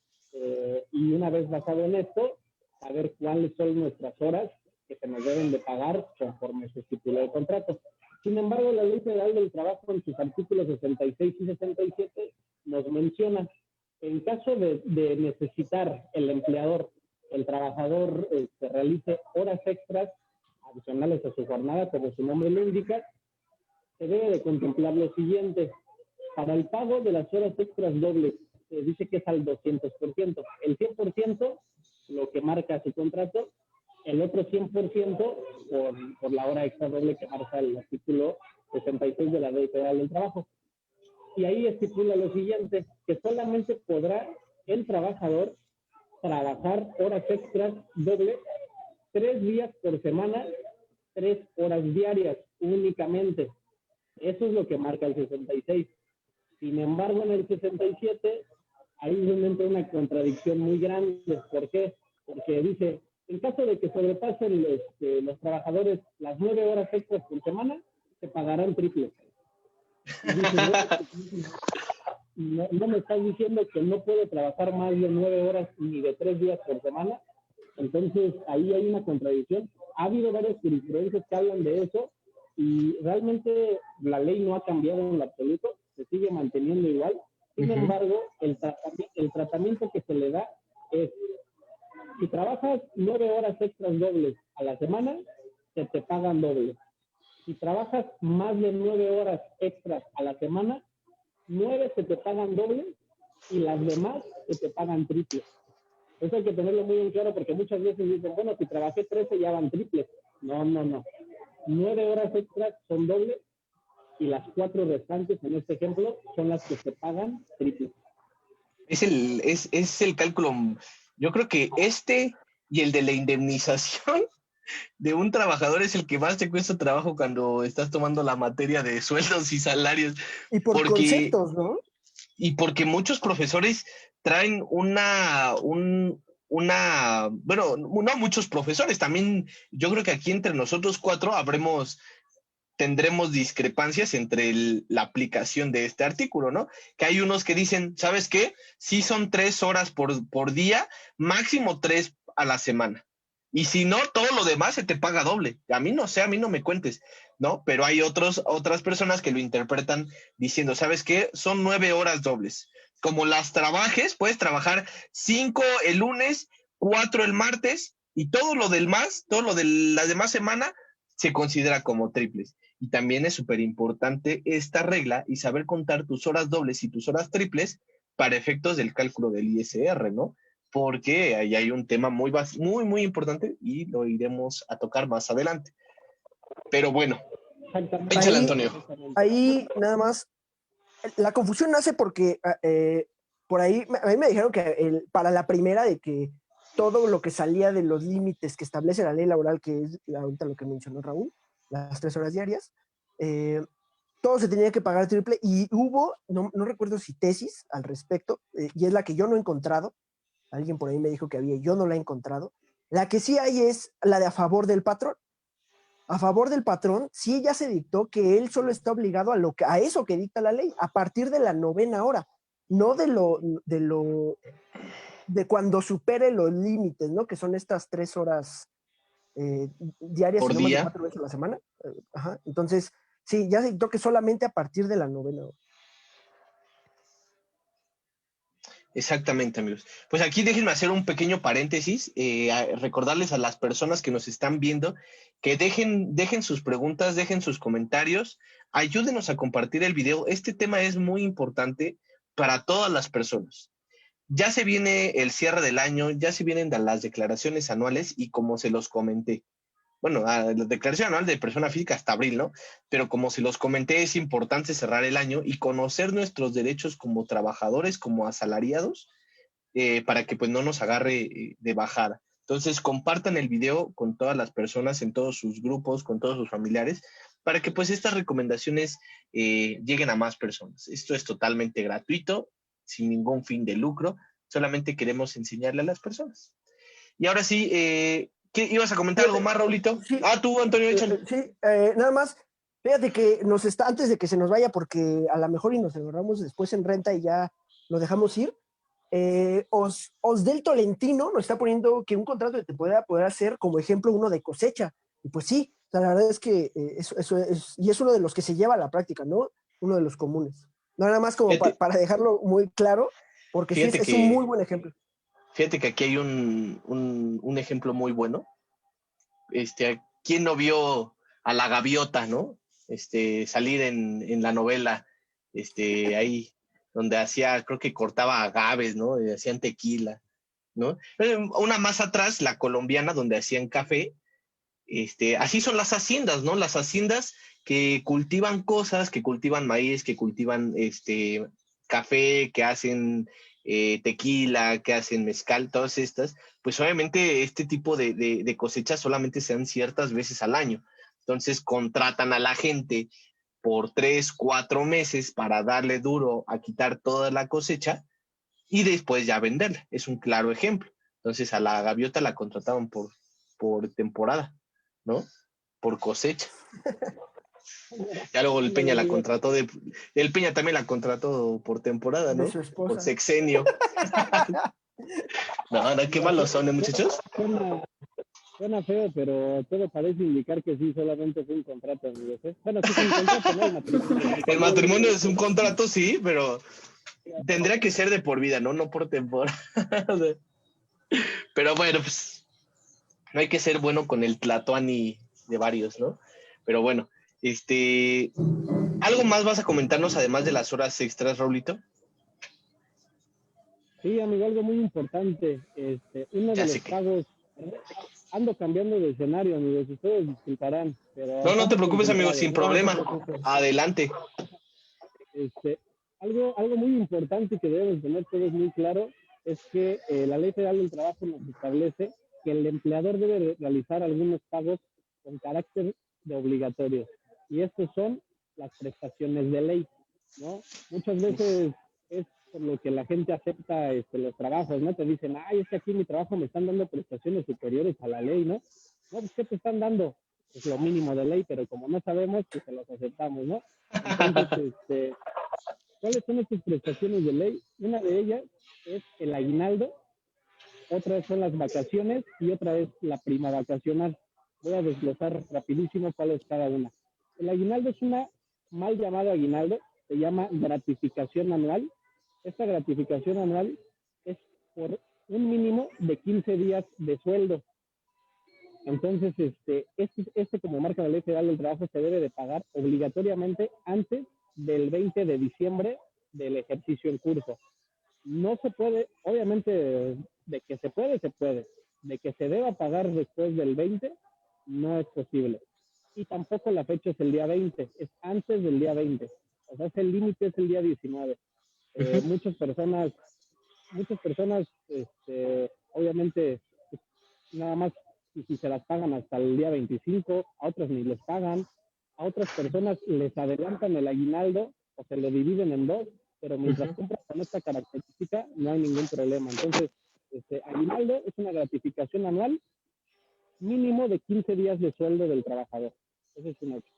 Y una vez basado en esto, saber cuáles son nuestras horas que se nos deben de pagar conforme se estipula el contrato. Sin embargo, la Ley Federal del Trabajo en sus artículos 66 y 67 nos menciona que en caso de necesitar el empleador, el trabajador realice horas extras adicionales a su jornada, como su nombre lo indica, se debe de contemplar lo siguiente. Para el pago de las horas extras dobles, se dice que es al 200%. El 100% lo que marca su contrato, el otro 100% por la hora extra doble que marca el artículo 66 de la Ley Federal del Trabajo. Y ahí estipula lo siguiente, que solamente podrá el trabajador trabajar horas extras dobles 3 días por semana, 3 horas diarias únicamente. Eso es lo que marca el 66. Sin embargo, en el 67, ahí es donde entra una contradicción muy grande. ¿Por qué? Porque dice, en caso de que sobrepasen los trabajadores las 9 horas extras por semana, se pagarán triple. Y dice, no me estás diciendo que no puedo trabajar más de 9 horas ni de 3 días por semana. Entonces, ahí hay una contradicción. Ha habido varias jurisprudencias que hablan de eso y realmente la ley no ha cambiado en lo absoluto, se sigue manteniendo igual. Sin embargo, el tratamiento que se le da es, si trabajas 9 horas extras dobles a la semana, se te pagan doble. Si trabajas más de 9 horas extras a la semana, 9 se te pagan doble y las demás se te pagan triple. Eso hay que tenerlo muy en claro porque muchas veces dicen, bueno, si trabajé 13 ya van triples. No. 9 horas extras son dobles y las 4 restantes, en este ejemplo, son las que se pagan triples. Es el cálculo, yo creo que y el de la indemnización de un trabajador es el que más te cuesta trabajo cuando estás tomando la materia de sueldos y salarios. Y por conceptos, ¿no? Y porque muchos profesores traen bueno, no muchos profesores, también yo creo que aquí entre nosotros 4 tendremos discrepancias entre la aplicación de este artículo, ¿no? Que hay unos que dicen, ¿sabes qué? Sí son 3 horas por día, máximo 3 a la semana. Y si no, todo lo demás se te paga doble. A mí no sé, a mí no me cuentes, ¿no? Pero hay otras personas que lo interpretan diciendo, ¿sabes qué? Son 9 horas dobles. Como las trabajes, puedes trabajar 5 el lunes, 4 el martes, y todo lo del más, todo lo de la demás semana, se considera como triples. Y también es súper importante esta regla y saber contar tus horas dobles y tus horas triples para efectos del cálculo del ISR, ¿no? Porque ahí hay un tema muy importante y lo iremos a tocar más adelante. Pero bueno, échale, Antonio. Ahí nada más, la confusión nace porque por ahí, a mí me dijeron que para la primera de que todo lo que salía de los límites que establece la ley laboral, que es ahorita lo que mencionó Raúl, las 3 horas diarias, todo se tenía que pagar triple y hubo, no recuerdo si tesis al respecto, y es la que yo no he encontrado, alguien por ahí me dijo que había, yo no la he encontrado. La que sí hay es la de a favor del patrón. A favor del patrón, sí ya se dictó que él solo está obligado a eso que dicta la ley, a partir de la 9ª hora, no de cuando supere los límites, ¿no? Que son estas 3 horas diarias Por y no más de día. 4 veces a la semana. Ajá. Entonces, sí, ya se dictó que solamente a partir de la 9ª hora. Exactamente, amigos. Pues aquí déjenme hacer un pequeño paréntesis, recordarles a las personas que nos están viendo que dejen sus preguntas, dejen sus comentarios, ayúdenos a compartir el video. Este tema es muy importante para todas las personas. Ya se viene el cierre del año, ya se vienen las declaraciones anuales y como se los comenté, bueno, la declaración anual de persona física hasta abril, ¿no? Pero como se los comenté, es importante cerrar el año y conocer nuestros derechos como trabajadores, como asalariados, para que pues no nos agarre de bajada. Entonces, compartan el video con todas las personas, en todos sus grupos, con todos sus familiares, para que pues estas recomendaciones lleguen a más personas. Esto es totalmente gratuito, sin ningún fin de lucro, solamente queremos enseñarle a las personas. Y ahora sí, ¿qué ibas a comentar algo más, Raulito? Sí, Tú, Antonio, échale. sí, nada más, fíjate que antes de que se nos vaya, porque a lo mejor y nos agarramos después en renta y ya lo dejamos ir, Osdel Tolentino nos está poniendo que un contrato que te pueda poder hacer como ejemplo uno de cosecha. Y pues sí, o sea, la verdad es que eso es, y es uno de los que se lleva a la práctica, ¿no? Uno de los comunes. No, nada más como para dejarlo muy claro, porque sí es un muy buen ejemplo. Fíjate que aquí hay un ejemplo muy bueno. ¿Quién no vio a la gaviota, ¿no? Salir en la novela, ahí, donde hacía, creo que cortaba agaves, ¿no? Y hacían tequila, ¿no? Una más atrás, la colombiana, donde hacían café. Así son las haciendas, ¿no? Las haciendas que cultivan cosas, que cultivan maíz, que cultivan café, que hacen tequila, que hacen mezcal, todas estas, pues obviamente este tipo de cosechas solamente se dan ciertas veces al año. Entonces contratan a la gente por 3, 4 meses para darle duro a quitar toda la cosecha y después ya venderla. Es un claro ejemplo. Entonces a la gaviota la contrataban por temporada, ¿no? Por cosecha. Ya luego el Peña el Peña también la contrató por temporada, ¿no? De su esposa. Por sexenio. No, qué malos son, muchachos. Suena feo, pero todo parece indicar que sí, solamente fue un contrato, amigos. Bueno, sí fue un contrato, ¿no? El matrimonio. El matrimonio es un contrato, sí, pero tendría que ser de por vida, ¿no? No por temporada. Pero bueno, pues no hay que ser bueno con el tlatoani de varios, ¿no? Pero bueno, ¿algo más vas a comentarnos además de las horas extras, Raulito? Sí, amigo, algo muy importante. Uno de los pagos. Ando cambiando de escenario, amigos. Ustedes disculparán. Pero no te preocupes, amigo, sin problema. Adelante. Algo muy importante que debemos tener todos muy claro es que la Ley Federal del Trabajo nos establece que el empleador debe realizar algunos pagos con carácter de obligatorio. Y estos son las prestaciones de ley, ¿no? Muchas veces es por lo que la gente acepta los trabajos, ¿no? Te dicen, ay, es que aquí en mi trabajo me están dando prestaciones superiores a la ley, ¿no? No, pues, ¿qué te están dando? Es lo mínimo de ley, pero como no sabemos, pues se los aceptamos, ¿no? Entonces, ¿cuáles son estas prestaciones de ley? Una de ellas es el aguinaldo otra son las vacaciones y otra es la prima vacacional. Voy a desglosar rapidísimo cuál es cada una. El aguinaldo es una mal llamado aguinaldo, se llama gratificación anual. Esta gratificación anual es por un mínimo de 15 días de sueldo. Entonces, este como marca la Ley Federal del Trabajo se debe de pagar obligatoriamente antes del 20 de diciembre del ejercicio en curso. No se puede, obviamente, de que se puede, se puede. De que se deba pagar después del 20, no es posible. Y tampoco la fecha es el día 20, es antes del día 20. O sea, el límite es el día 19. Muchas personas, obviamente, nada más si se las pagan hasta el día 25, a otras ni les pagan, a otras personas les adelantan el aguinaldo o se lo dividen en dos, pero mientras compras con esta característica no hay ningún problema. Entonces, aguinaldo es una gratificación anual mínimo de 15 días de sueldo del trabajador. Ese es un hecho.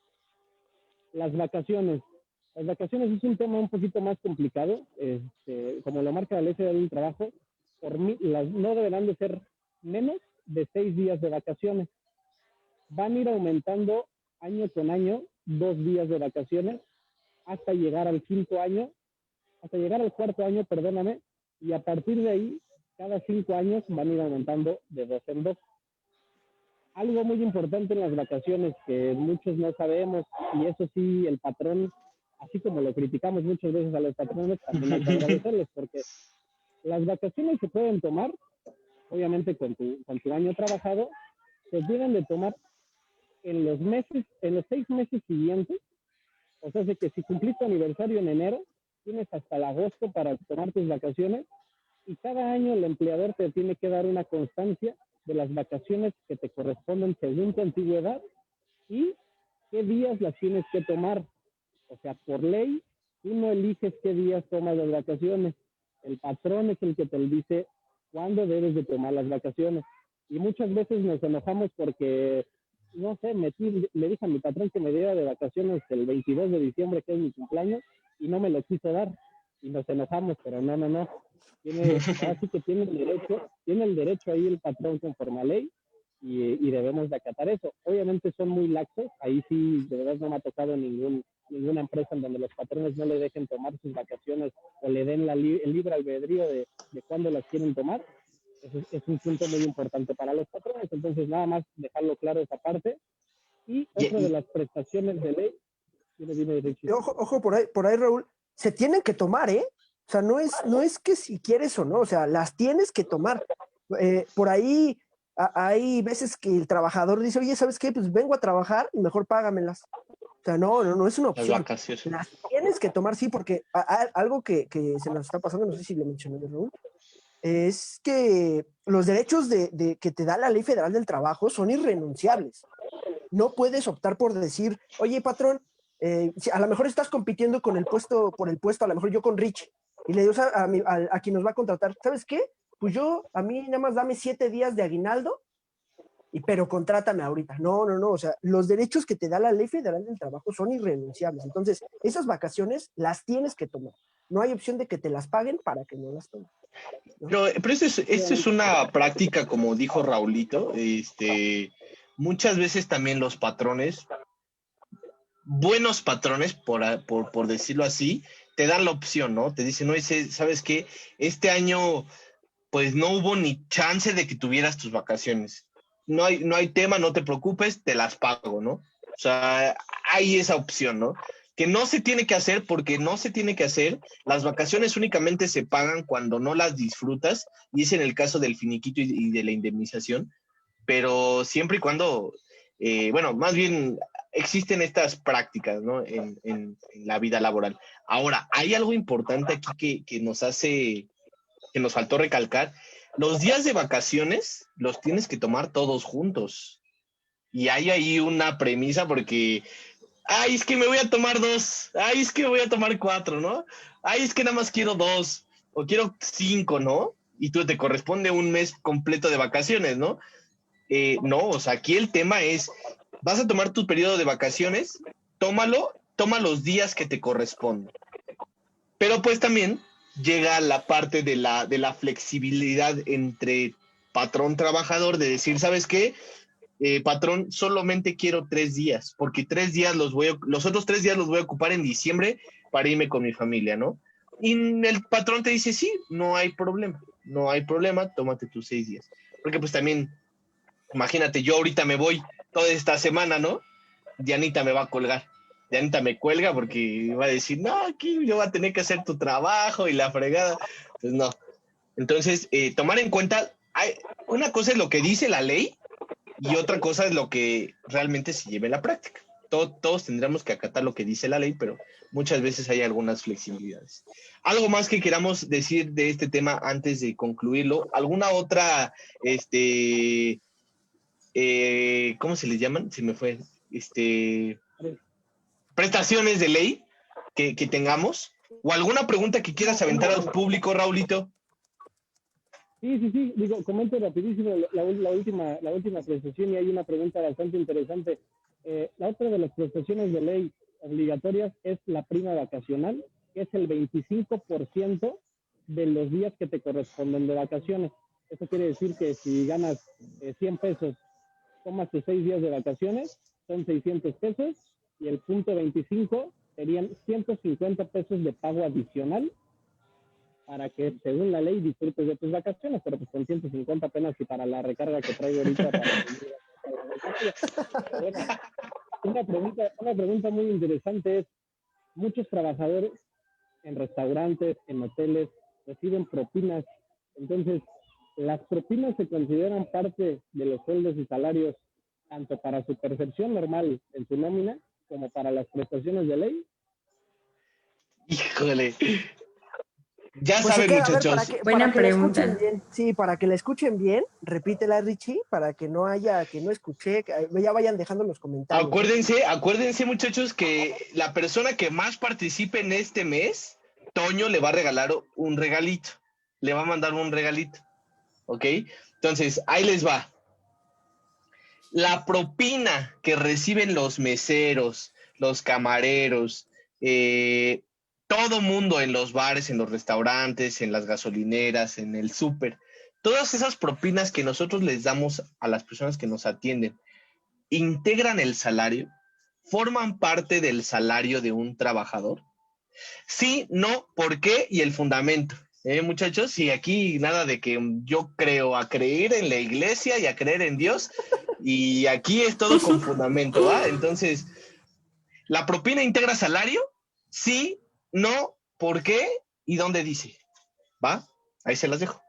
Las vacaciones. Las vacaciones es un tema un poquito más complicado. Como lo marca la Ley Federal del Trabajo, no deberán de ser menos de 6 días de vacaciones. Van a ir aumentando año con año 2 días de vacaciones hasta llegar al cuarto año, perdóname, y a partir de ahí, cada 5 años van a ir aumentando de 2 en 2. Algo muy importante en las vacaciones que muchos no sabemos, y eso sí, el patrón, así como lo criticamos muchas veces a los patrones, también hay que agradecerles, porque las vacaciones se pueden tomar, obviamente con tu año trabajado, se deben de tomar en los 6 meses siguientes. O sea, de que si cumpliste tu aniversario en enero, tienes hasta el agosto para tomar tus vacaciones, y cada año el empleador te tiene que dar una constancia de las vacaciones que te corresponden según tu antigüedad y qué días las tienes que tomar. O sea, por ley, tú no eliges qué días tomas las vacaciones. El patrón es el que te dice cuándo debes de tomar las vacaciones. Y muchas veces nos enojamos porque, no sé, le dije a mi patrón que me diera de vacaciones el 22 de diciembre, que es mi cumpleaños, y no me lo quiso dar. Y nos enojamos, pero no. Así que tiene el derecho ahí el patrón conforme a ley, y debemos de acatar eso. Obviamente son muy laxos, ahí sí de verdad no me ha tocado ninguna empresa en donde los patrones no le dejen tomar sus vacaciones o le den el libre albedrío de cuándo las quieren tomar. Es un punto muy importante para los patrones, entonces nada más dejarlo claro esa parte. Y otra de las prestaciones de ley, dime, Richie. Ojo por ahí, Raúl, se tienen que tomar, ¿eh? O sea, no es que si quieres o no, o sea, las tienes que tomar. Por ahí hay veces que el trabajador dice, oye, ¿sabes qué? Pues vengo a trabajar y mejor págamelas. O sea, no es una opción. Las vacaciones. Las tienes que tomar, sí, porque algo que se nos está pasando, no sé si lo mencioné, Raúl, es que los derechos que te da la Ley Federal del Trabajo son irrenunciables. No puedes optar por decir, oye, patrón, a lo mejor estás compitiendo por el puesto, a lo mejor yo con Rich, y le digo a quien nos va a contratar, ¿sabes qué? Pues a mí nada más dame 7 días de aguinaldo, pero contrátame ahorita. No, o sea, los derechos que te da la Ley Federal del Trabajo son irrenunciables. Entonces, esas vacaciones las tienes que tomar. No hay opción de que te las paguen para que no las tomes, ¿no? Pero esto es una práctica, como dijo Raulito, muchas veces también los patrones, buenos patrones, por decirlo así, te dan la opción, ¿no? Te dicen, no, ¿sabes qué? Este año, pues no hubo ni chance de que tuvieras tus vacaciones. No hay tema, no te preocupes, te las pago, ¿no? O sea, hay esa opción, ¿no? Que no se tiene que hacer porque no se tiene que hacer. Las vacaciones únicamente se pagan cuando no las disfrutas, y es en el caso del finiquito y de la indemnización, pero siempre y cuando, más bien existen estas prácticas, ¿no? En la vida laboral. Ahora, hay algo importante aquí que nos faltó recalcar. Los días de vacaciones los tienes que tomar todos juntos. Y hay ahí una premisa porque, es que me voy a tomar 2, es que me voy a tomar 4, ¿no? Es que nada más quiero 2 o quiero 5, ¿no? Y tú te corresponde un mes completo de vacaciones, ¿no? No, o sea, aquí el tema es, vas a tomar tu periodo de vacaciones, toma los días que te corresponden. Pero pues también llega la parte de la flexibilidad entre patrón-trabajador, de decir, ¿sabes qué? Patrón, solamente quiero 3 días, porque 3 días los otros 3 días los voy a ocupar en diciembre para irme con mi familia, ¿no? Y el patrón te dice, sí, no hay problema, tómate tus 6 días. Porque pues también, imagínate, yo ahorita me voy toda esta semana, ¿no? Dianita me va a colgar. Dianita me cuelga porque va a decir, no, aquí yo voy a tener que hacer tu trabajo y la fregada. Pues no. Entonces, tomar en cuenta, una cosa es lo que dice la ley y otra cosa es lo que realmente se lleve a la práctica. Todos tendremos que acatar lo que dice la ley, pero muchas veces hay algunas flexibilidades. ¿Algo más que queramos decir de este tema antes de concluirlo? ¿Alguna otra, ¿cómo se les llaman? Se me fue. Prestaciones de ley que tengamos? ¿O alguna pregunta que quieras aventar al público, Raulito? Sí, digo, comento rapidísimo la última prestación y hay una pregunta bastante interesante. La otra de las prestaciones de ley obligatorias es la prima vacacional, que es el 25% de los días que te corresponden de vacaciones. Eso quiere decir que si ganas 100 pesos, tomas tus 6 días de vacaciones, son 600 pesos, y el punto 25 serían 150 pesos de pago adicional para que, según la ley, disfrutes de tus vacaciones, pero pues con 150 apenas y para la recarga que traigo ahorita. Una pregunta muy interesante es, muchos trabajadores en restaurantes, en hoteles, reciben propinas. Entonces, ¿las propinas se consideran parte de los sueldos y salarios tanto para su percepción normal en su nómina como para las prestaciones de ley? Híjole. Ya Pues saben, muchachos. Buena pregunta. Para que la escuchen bien, repítela, Richie, para que no escuché, que ya vayan dejando los comentarios. Acuérdense, muchachos, que la persona que más participe en este mes, Toño le va a regalar un regalito. Le va a mandar un regalito. ¿Ok? Entonces, ahí les va. La propina que reciben los meseros, los camareros, todo mundo en los bares, en los restaurantes, en las gasolineras, en el súper, todas esas propinas que nosotros les damos a las personas que nos atienden, ¿integran el salario? ¿Forman parte del salario de un trabajador? Sí, no, ¿por qué? Y el fundamento. Muchachos, y aquí nada de que yo creo a creer en la iglesia y a creer en Dios, y aquí es todo con fundamento, ¿va? Entonces, ¿la propina integra salario? Sí, no, ¿por qué? ¿Y dónde dice? ¿Va? Ahí se las dejo.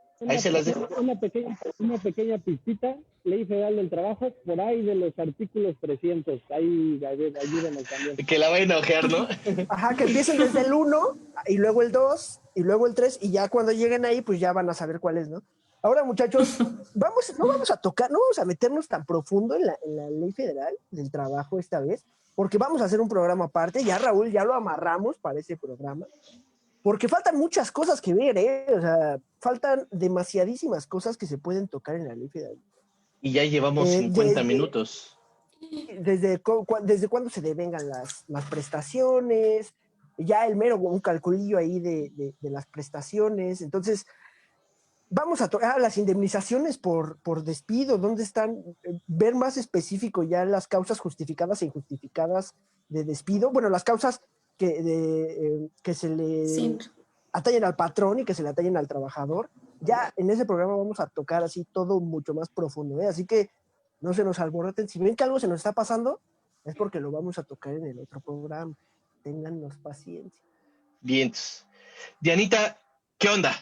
Una pequeña pistita, Ley Federal del Trabajo, por ahí de los artículos 300. Ahí ayúdenos también. Que la vayan a ojear, ¿no? Ajá, que empiecen desde el 1, y luego el 2, y luego el 3, y ya cuando lleguen ahí, pues ya van a saber cuál es, ¿no? Ahora, muchachos, no vamos a meternos tan profundo en la Ley Federal del Trabajo esta vez, porque vamos a hacer un programa aparte. Ya Raúl, ya lo amarramos para ese programa, porque faltan muchas cosas que ver, ¿eh? O sea, faltan demasiadísimas cosas que se pueden tocar en la Ley Federal. Y ya llevamos 50 minutos. Desde cuándo se devengan las prestaciones, ya un calculillo ahí de las prestaciones. Entonces, vamos a tocar las indemnizaciones por despido, dónde están, ver más específico ya las causas justificadas e injustificadas de despido. Bueno, las causas que se le atañen al patrón y que se le atañen al trabajador. Ya en ese programa vamos a tocar así todo mucho más profundo, ¿eh? Así que no se nos alboroten. Si ven que algo se nos está pasando, es porque lo vamos a tocar en el otro programa. Téngannos paciencia. Bien. Dianita, ¿qué onda?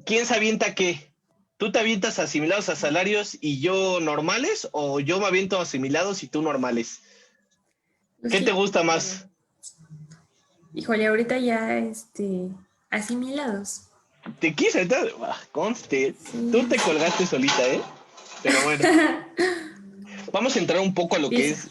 ¿Quién se avienta qué? ¿Tú te avientas asimilados a salarios y yo normales? ¿O yo me aviento asimilados y tú normales? Pues ¿Qué sí. te gusta más? Híjole, ahorita ya asimilados. ¿Te quise aventar? Conste, sí. Tú te colgaste solita, ¿eh? Pero bueno. Vamos a entrar un poco a lo que es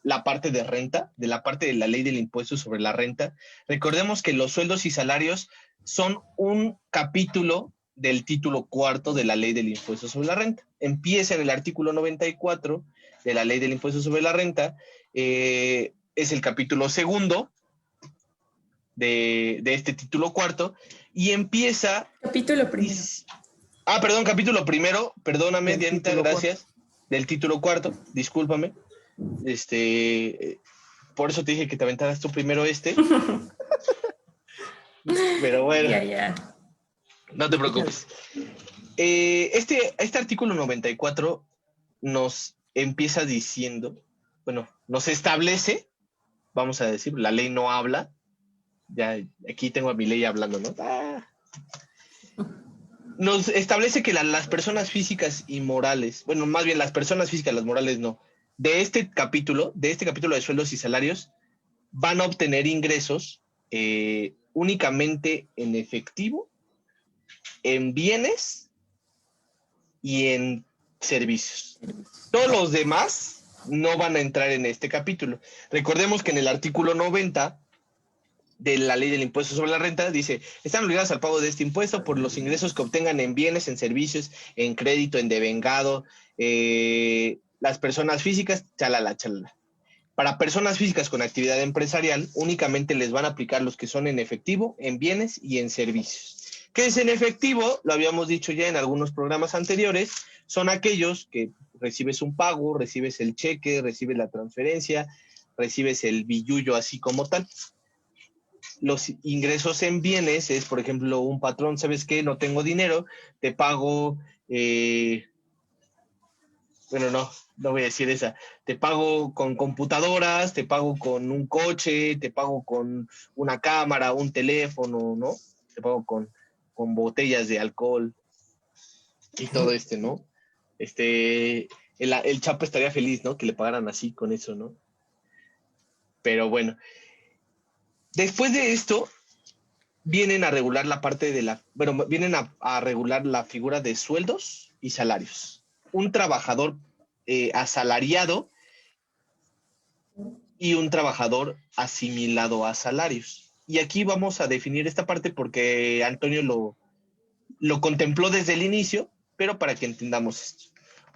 la parte de renta, de la parte de la ley del impuesto sobre la renta. Recordemos que los sueldos y salarios son un capítulo del título 4 de la ley del impuesto sobre la renta. Empieza en el artículo 94 de la ley del impuesto sobre la renta. Es el capítulo 2. de este título cuarto y empieza... Capítulo primero. Perdón, capítulo primero, perdóname, Del Dianita, título gracias. Del título cuarto, discúlpame. Por eso te dije que te aventaras tú primero pero bueno, Ya. no te preocupes. Este artículo 94 nos empieza diciendo, bueno, nos establece, vamos a decir, la ley no habla, ya aquí tengo a mi ley hablando, ¿no? Nos establece que las personas físicas y morales, bueno, más bien las personas físicas, las morales no, de este capítulo de sueldos y salarios, van a obtener ingresos únicamente en efectivo, en bienes y en servicios. Todos los demás no van a entrar en este capítulo. Recordemos que en el artículo 90 de la ley del impuesto sobre la renta dice, están obligados al pago de este impuesto por los ingresos que obtengan en bienes, en servicios, en crédito, en devengado, las personas físicas, chalala. Para personas físicas con actividad empresarial, únicamente les van a aplicar los que son en efectivo, en bienes y en servicios. ¿Qué es en efectivo? Lo habíamos dicho ya en algunos programas anteriores, son aquellos que recibes un pago, recibes el cheque, recibes la transferencia, recibes el billullo así como tal. Los ingresos en bienes es, por ejemplo, un patrón, ¿sabes qué? No tengo dinero, te pago, bueno, no voy a decir esa, te pago con computadoras, te pago con un coche, te pago con una cámara, un teléfono, ¿no? Te pago con botellas de alcohol y todo ¿no? El Chapo estaría feliz, ¿no? Que le pagaran así con eso, ¿no? Pero bueno, después de esto, vienen a regular la parte de vienen a regular la figura de sueldos y salarios. Un trabajador asalariado y un trabajador asimilado a salarios. Y aquí vamos a definir esta parte porque Antonio lo contempló desde el inicio, pero para que entendamos esto.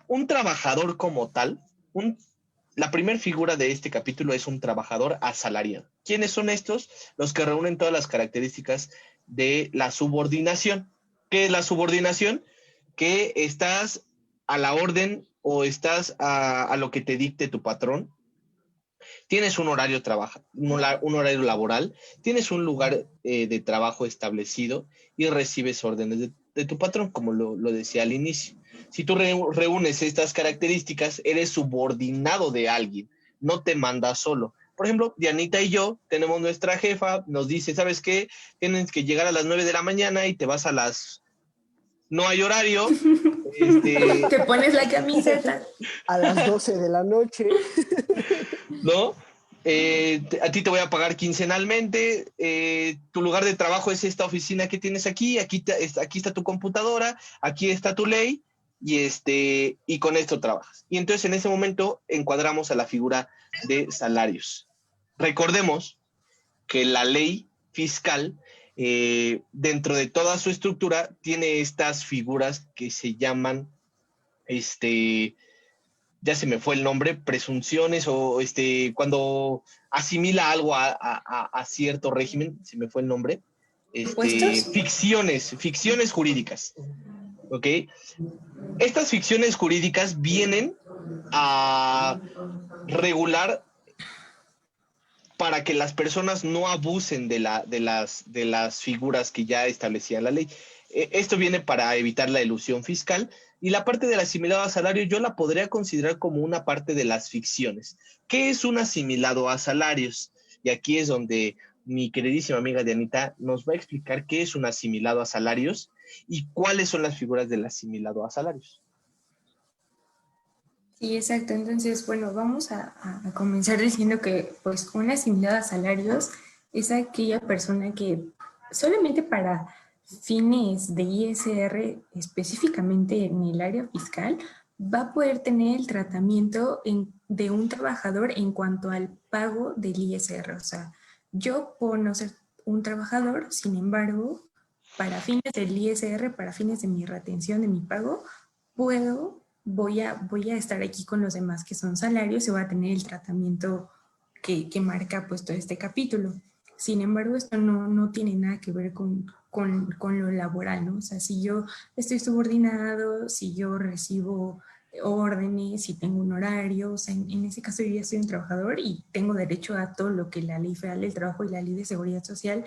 Un trabajador como tal, la primera figura de este capítulo es un trabajador asalariado. ¿Quiénes son estos? Los que reúnen todas las características de la subordinación. ¿Qué es la subordinación? Que estás a la orden o estás a lo que te dicte tu patrón. Tienes un horario un horario laboral, tienes un lugar de trabajo establecido y recibes órdenes de tu patrón, como lo decía al inicio. Si tú reúnes estas características, eres subordinado de alguien, no te manda solo. Por ejemplo, Dianita y yo tenemos nuestra jefa, nos dice, ¿sabes qué? Tienes que llegar a las 9 de la mañana y te vas a las... No hay horario. Te pones la camiseta. A las 12 de la noche. ¿No? A ti te voy a pagar quincenalmente, tu lugar de trabajo es esta oficina que tienes aquí está tu computadora, aquí está tu ley, y con esto trabajas. Y entonces en ese momento encuadramos a la figura de salarios. Recordemos que la ley fiscal, dentro de toda su estructura, tiene estas figuras que se llaman, ya se me fue el nombre, presunciones o cuando asimila algo a cierto régimen, se me fue el nombre, ¿Puestos? ficciones jurídicas, ¿ok? Estas ficciones jurídicas vienen a regular para que las personas no abusen de las figuras que ya establecía la ley. Esto viene para evitar la elusión fiscal y la parte del asimilado a salario yo la podría considerar como una parte de las ficciones. ¿Qué es un asimilado a salarios? Y aquí es donde mi queridísima amiga Dianita nos va a explicar qué es un asimilado a salarios y cuáles son las figuras del asimilado a salarios. Sí, exacto. Entonces, bueno, vamos a comenzar diciendo que pues un asimilado a salarios es aquella persona que solamente para fines de ISR, específicamente en el área fiscal, va a poder tener el tratamiento de un trabajador en cuanto al pago del ISR. O sea, yo puedo no ser un trabajador, sin embargo, para fines del ISR, para fines de mi retención de mi pago, voy a estar aquí con los demás que son salarios y voy a tener el tratamiento que marca pues todo este capítulo. Sin embargo, esto no tiene nada que ver con lo laboral, ¿no? O sea, si yo estoy subordinado, si yo recibo órdenes, si tengo un horario, o sea, en ese caso yo ya soy un trabajador y tengo derecho a todo lo que la Ley Federal del Trabajo y la Ley de Seguridad Social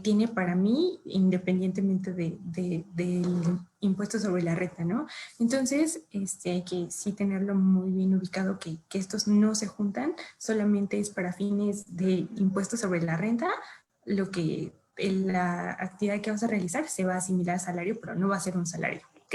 tiene para mí, independientemente del impuesto sobre la renta, ¿no? Entonces, hay que sí tenerlo muy bien ubicado, que estos no se juntan, solamente es para fines de impuesto sobre la renta, lo que la actividad que vas a realizar se va a asimilar a salario, pero no va a ser un salario, ¿ok?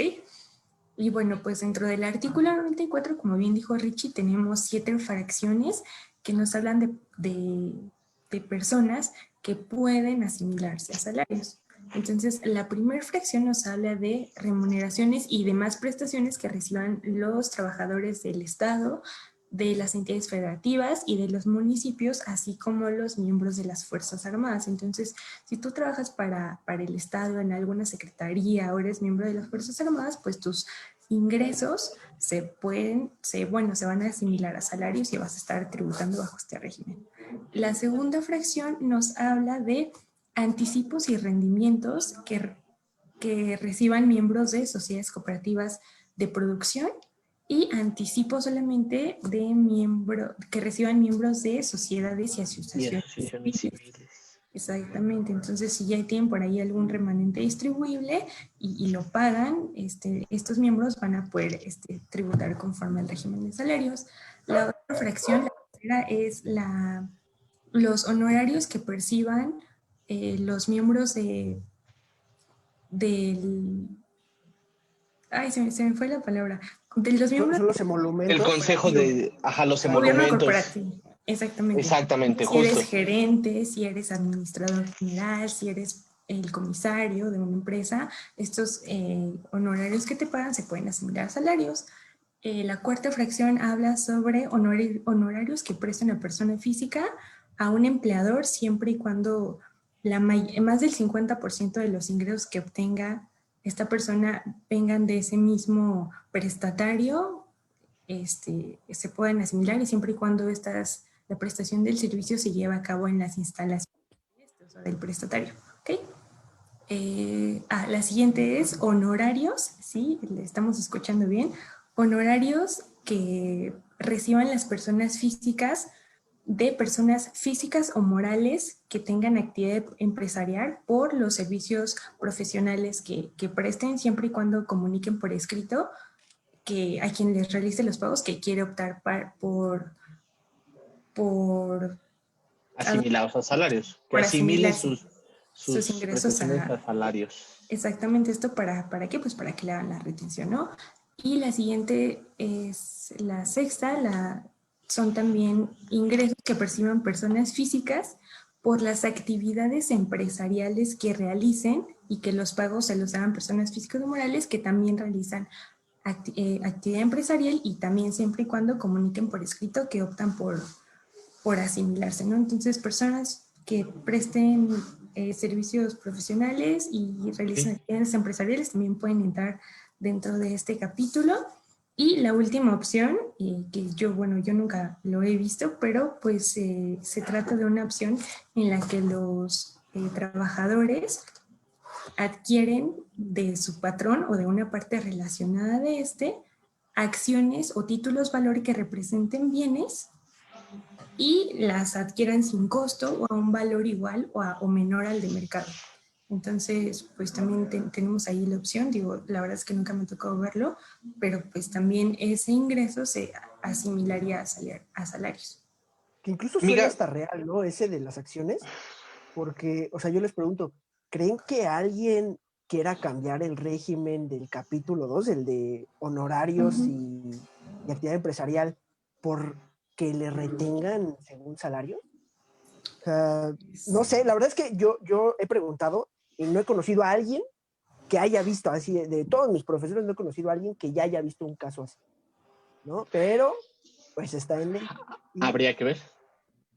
Y bueno, pues dentro del artículo 94, como bien dijo Richie, tenemos 7 fracciones que nos hablan de personas que pueden asimilarse a salarios. Entonces, la primera fracción nos habla de remuneraciones y demás prestaciones que reciban los trabajadores del Estado, de las entidades federativas y de los municipios, así como los miembros de las Fuerzas Armadas. Entonces, si tú trabajas para el Estado en alguna secretaría o eres miembro de las Fuerzas Armadas, pues tus ingresos se van a asimilar a salarios y vas a estar tributando bajo este régimen. La segunda fracción nos habla de anticipos y rendimientos que reciban miembros de sociedades cooperativas de producción y anticipo solamente que reciban miembros de sociedades y asociaciones civiles. Exactamente, entonces si ya tienen por ahí algún remanente distribuible y lo pagan, estos miembros van a poder tributar conforme al régimen de salarios. La otra fracción, la tercera, es los honorarios que perciban los miembros del... Ay, se me fue la palabra. De los miembros Son los El emolumentos. consejo de, los gobierno emolumentos. corporativo. Exactamente. Exactamente, Si eres justo. gerente, si eres administrador general, si eres el comisario de una empresa, estos honorarios que te pagan se pueden asimilar a salarios. La cuarta fracción habla sobre honorarios que presta una persona física a un empleador siempre y cuando más del 50% de los ingresos que obtenga esta persona vengan de ese mismo prestatario, se pueden asimilar y siempre y cuando la prestación del servicio se lleva a cabo en las instalaciones del prestatario. ¿Okay? La siguiente es honorarios, ¿sí? Le estamos escuchando bien. Honorarios que reciban las personas físicas de personas físicas o morales que tengan actividad empresarial por los servicios profesionales que presten, siempre y cuando comuniquen por escrito que a quien les realice los pagos que quiere optar por Asimilados a salarios. Que por asimile asimilar sus ingresos prestaciones a salarios. Exactamente, esto ¿para qué? Pues para que le hagan la retención, ¿no? Y la siguiente es la sexta, son también ingresos que perciban personas físicas por las actividades empresariales que realicen y que los pagos se los hagan personas físicas o morales que también realizan actividad empresarial y también siempre y cuando comuniquen por escrito que optan por asimilarse, ¿no? Entonces, personas que presten servicios profesionales y realicen actividades empresariales también pueden entrar dentro de este capítulo. Y la última opción, que yo nunca lo he visto, pero pues se trata de una opción en la que los trabajadores adquieren de su patrón o de una parte relacionada de acciones o títulos valor que representen bienes y las adquieran sin costo o a un valor igual o menor al de mercado. Entonces, pues también tenemos ahí la opción, digo, la verdad es que nunca me ha tocado verlo, pero pues también ese ingreso se asimilaría a salarios. Que incluso suena Amiga, hasta real, ¿no? Ese de las acciones, porque, o sea, yo les pregunto, ¿creen que alguien quiera cambiar el régimen del capítulo 2, el de honorarios y actividad empresarial, por que le retengan según salario? O sea, no sé, la verdad es que yo he preguntado y no he conocido a alguien que haya visto así, de todos mis profesores no he conocido a alguien que ya haya visto un caso así, ¿no? Pero, pues está en ley. habría que ver.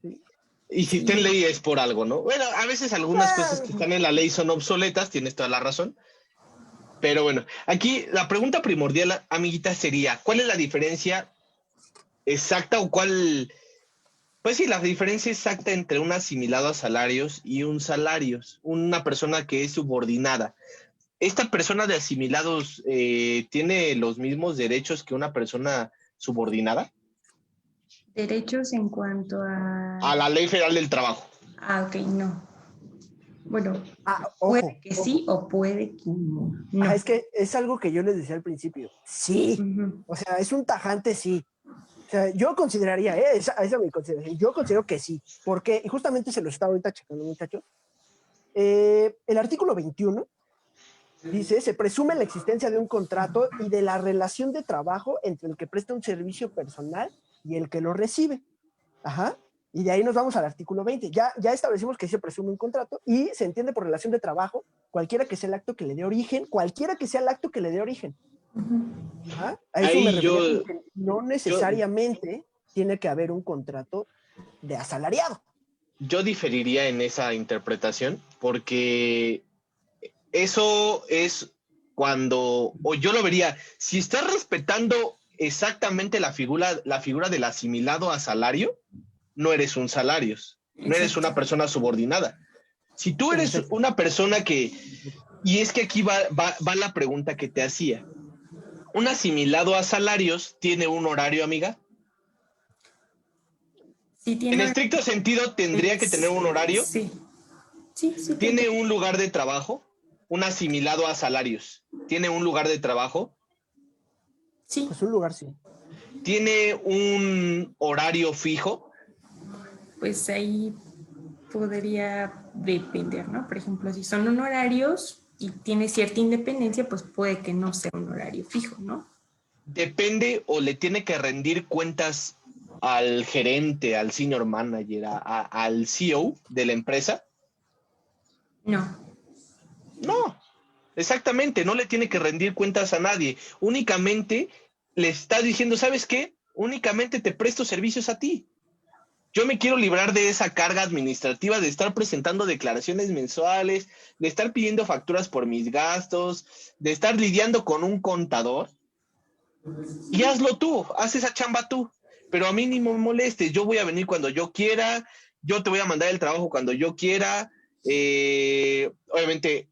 Sí. Y si está en ley es por algo, ¿no? Bueno, a veces algunas cosas que están en la ley son obsoletas, tienes toda la razón. Pero bueno, aquí la pregunta primordial, amiguita, sería, ¿cuál es la diferencia exacta o cuál Pues sí, la diferencia exacta entre un asimilado a salarios y un salarios, una persona que es subordinada. ¿Esta persona de asimilados tiene los mismos derechos que una persona subordinada? Derechos en cuanto A la Ley Federal del Trabajo. Ah, ok, no. Bueno, Ojo, puede que sí o puede que no. es que es algo que yo les decía al principio. Sí. O sea, es un tajante sí. O sea, yo consideraría, esa mi consideración, yo considero que sí, porque y justamente se lo estaba ahorita checando, muchachos. El artículo 21 dice, se presume la existencia de un contrato y de la relación de trabajo entre el que presta un servicio personal y el que lo recibe. Ajá. Y de ahí nos vamos al artículo 20. Ya establecimos que se presume un contrato y se entiende por relación de trabajo cualquiera que sea el acto que le dé origen, Ajá. A eso me refiero, que no necesariamente tiene que haber un contrato de asalariado. Yo diferiría en esa interpretación porque eso es cuando, o yo lo vería, si estás respetando exactamente la figura del asimilado a salario, no eres un salarios, no eres una persona subordinada. Si tú eres una persona que, y es que aquí va la pregunta que te hacía, ¿un asimilado a salarios tiene un horario, amiga? Sí, En estricto sentido, ¿tendría que tener un horario? Sí. ¿Tiene un lugar de trabajo? Un asimilado a salarios. ¿Tiene un lugar de trabajo? Sí. Pues un lugar sí. ¿Tiene un horario fijo? Pues ahí podría depender, ¿no? Por ejemplo, si son honorarios y tiene cierta independencia, pues puede que no sea un horario fijo, ¿no? ¿Depende o le tiene que rendir cuentas al gerente, al senior manager, al CEO de la empresa? No. No, exactamente, no le tiene que rendir cuentas a nadie. Únicamente le está diciendo, ¿sabes qué? Únicamente te presto servicios a ti. Yo me quiero librar de esa carga administrativa de estar presentando declaraciones mensuales, de estar pidiendo facturas por mis gastos, de estar lidiando con un contador. Y hazlo tú, haz esa chamba tú. Pero a mí ni me molestes, yo voy a venir cuando yo quiera, yo te voy a mandar el trabajo cuando yo quiera. Obviamente,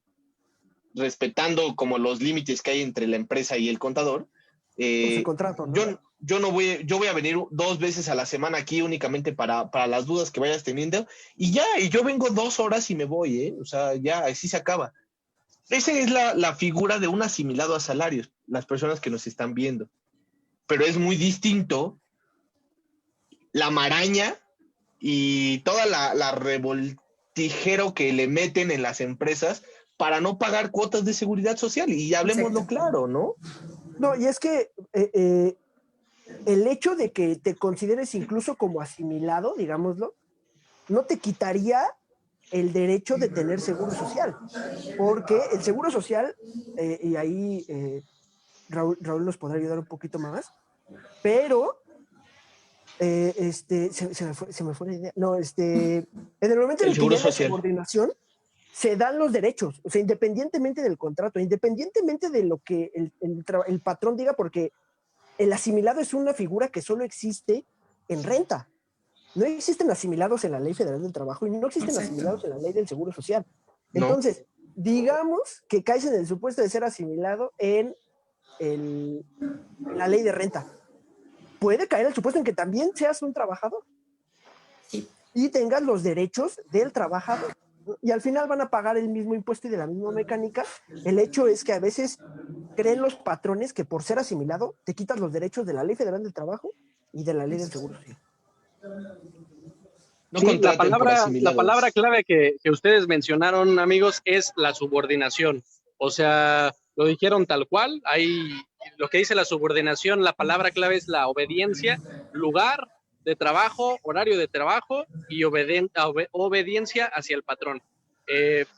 respetando como los límites que hay entre la empresa y el contador. Pues el contrato, ¿no? Yo voy a venir 2 veces a la semana aquí únicamente para las dudas que vayas teniendo y yo vengo 2 horas y me voy, o sea, ya, así se acaba. Esa es la figura de un asimilado a salarios, las personas que nos están viendo. Pero es muy distinto la maraña y toda la revoltijero que le meten en las empresas para no pagar cuotas de seguridad social. Y hablemoslo claro, ¿no? No, y es que el hecho de que te consideres incluso como asimilado, digámoslo, no te quitaría el derecho de tener seguro social, porque el seguro social, y ahí Raúl nos podrá ayudar un poquito más, pero se me fue la idea. No, en el momento en el que ya hay la subordinación, se dan los derechos, o sea, independientemente del contrato, independientemente de lo que el patrón diga, porque el asimilado es una figura que solo existe en renta. No existen asimilados en la Ley Federal del Trabajo y no existen asimilados en la Ley del Seguro Social. Entonces, digamos que caes en el supuesto de ser asimilado en la ley de renta. Puede caer el supuesto en que también seas un trabajador y tengas los derechos del trabajador. Y al final van a pagar el mismo impuesto y de la misma mecánica. El hecho es que a veces creen los patrones que por ser asimilado te quitas los derechos de la Ley Federal del Trabajo y de la Ley del Seguro Social. No sí, la la palabra clave que ustedes mencionaron, amigos, es la subordinación. O sea, lo dijeron tal cual. Ahí lo que dice la subordinación, la palabra clave es la obediencia, lugar de trabajo, horario de trabajo y obediencia hacia el patrón.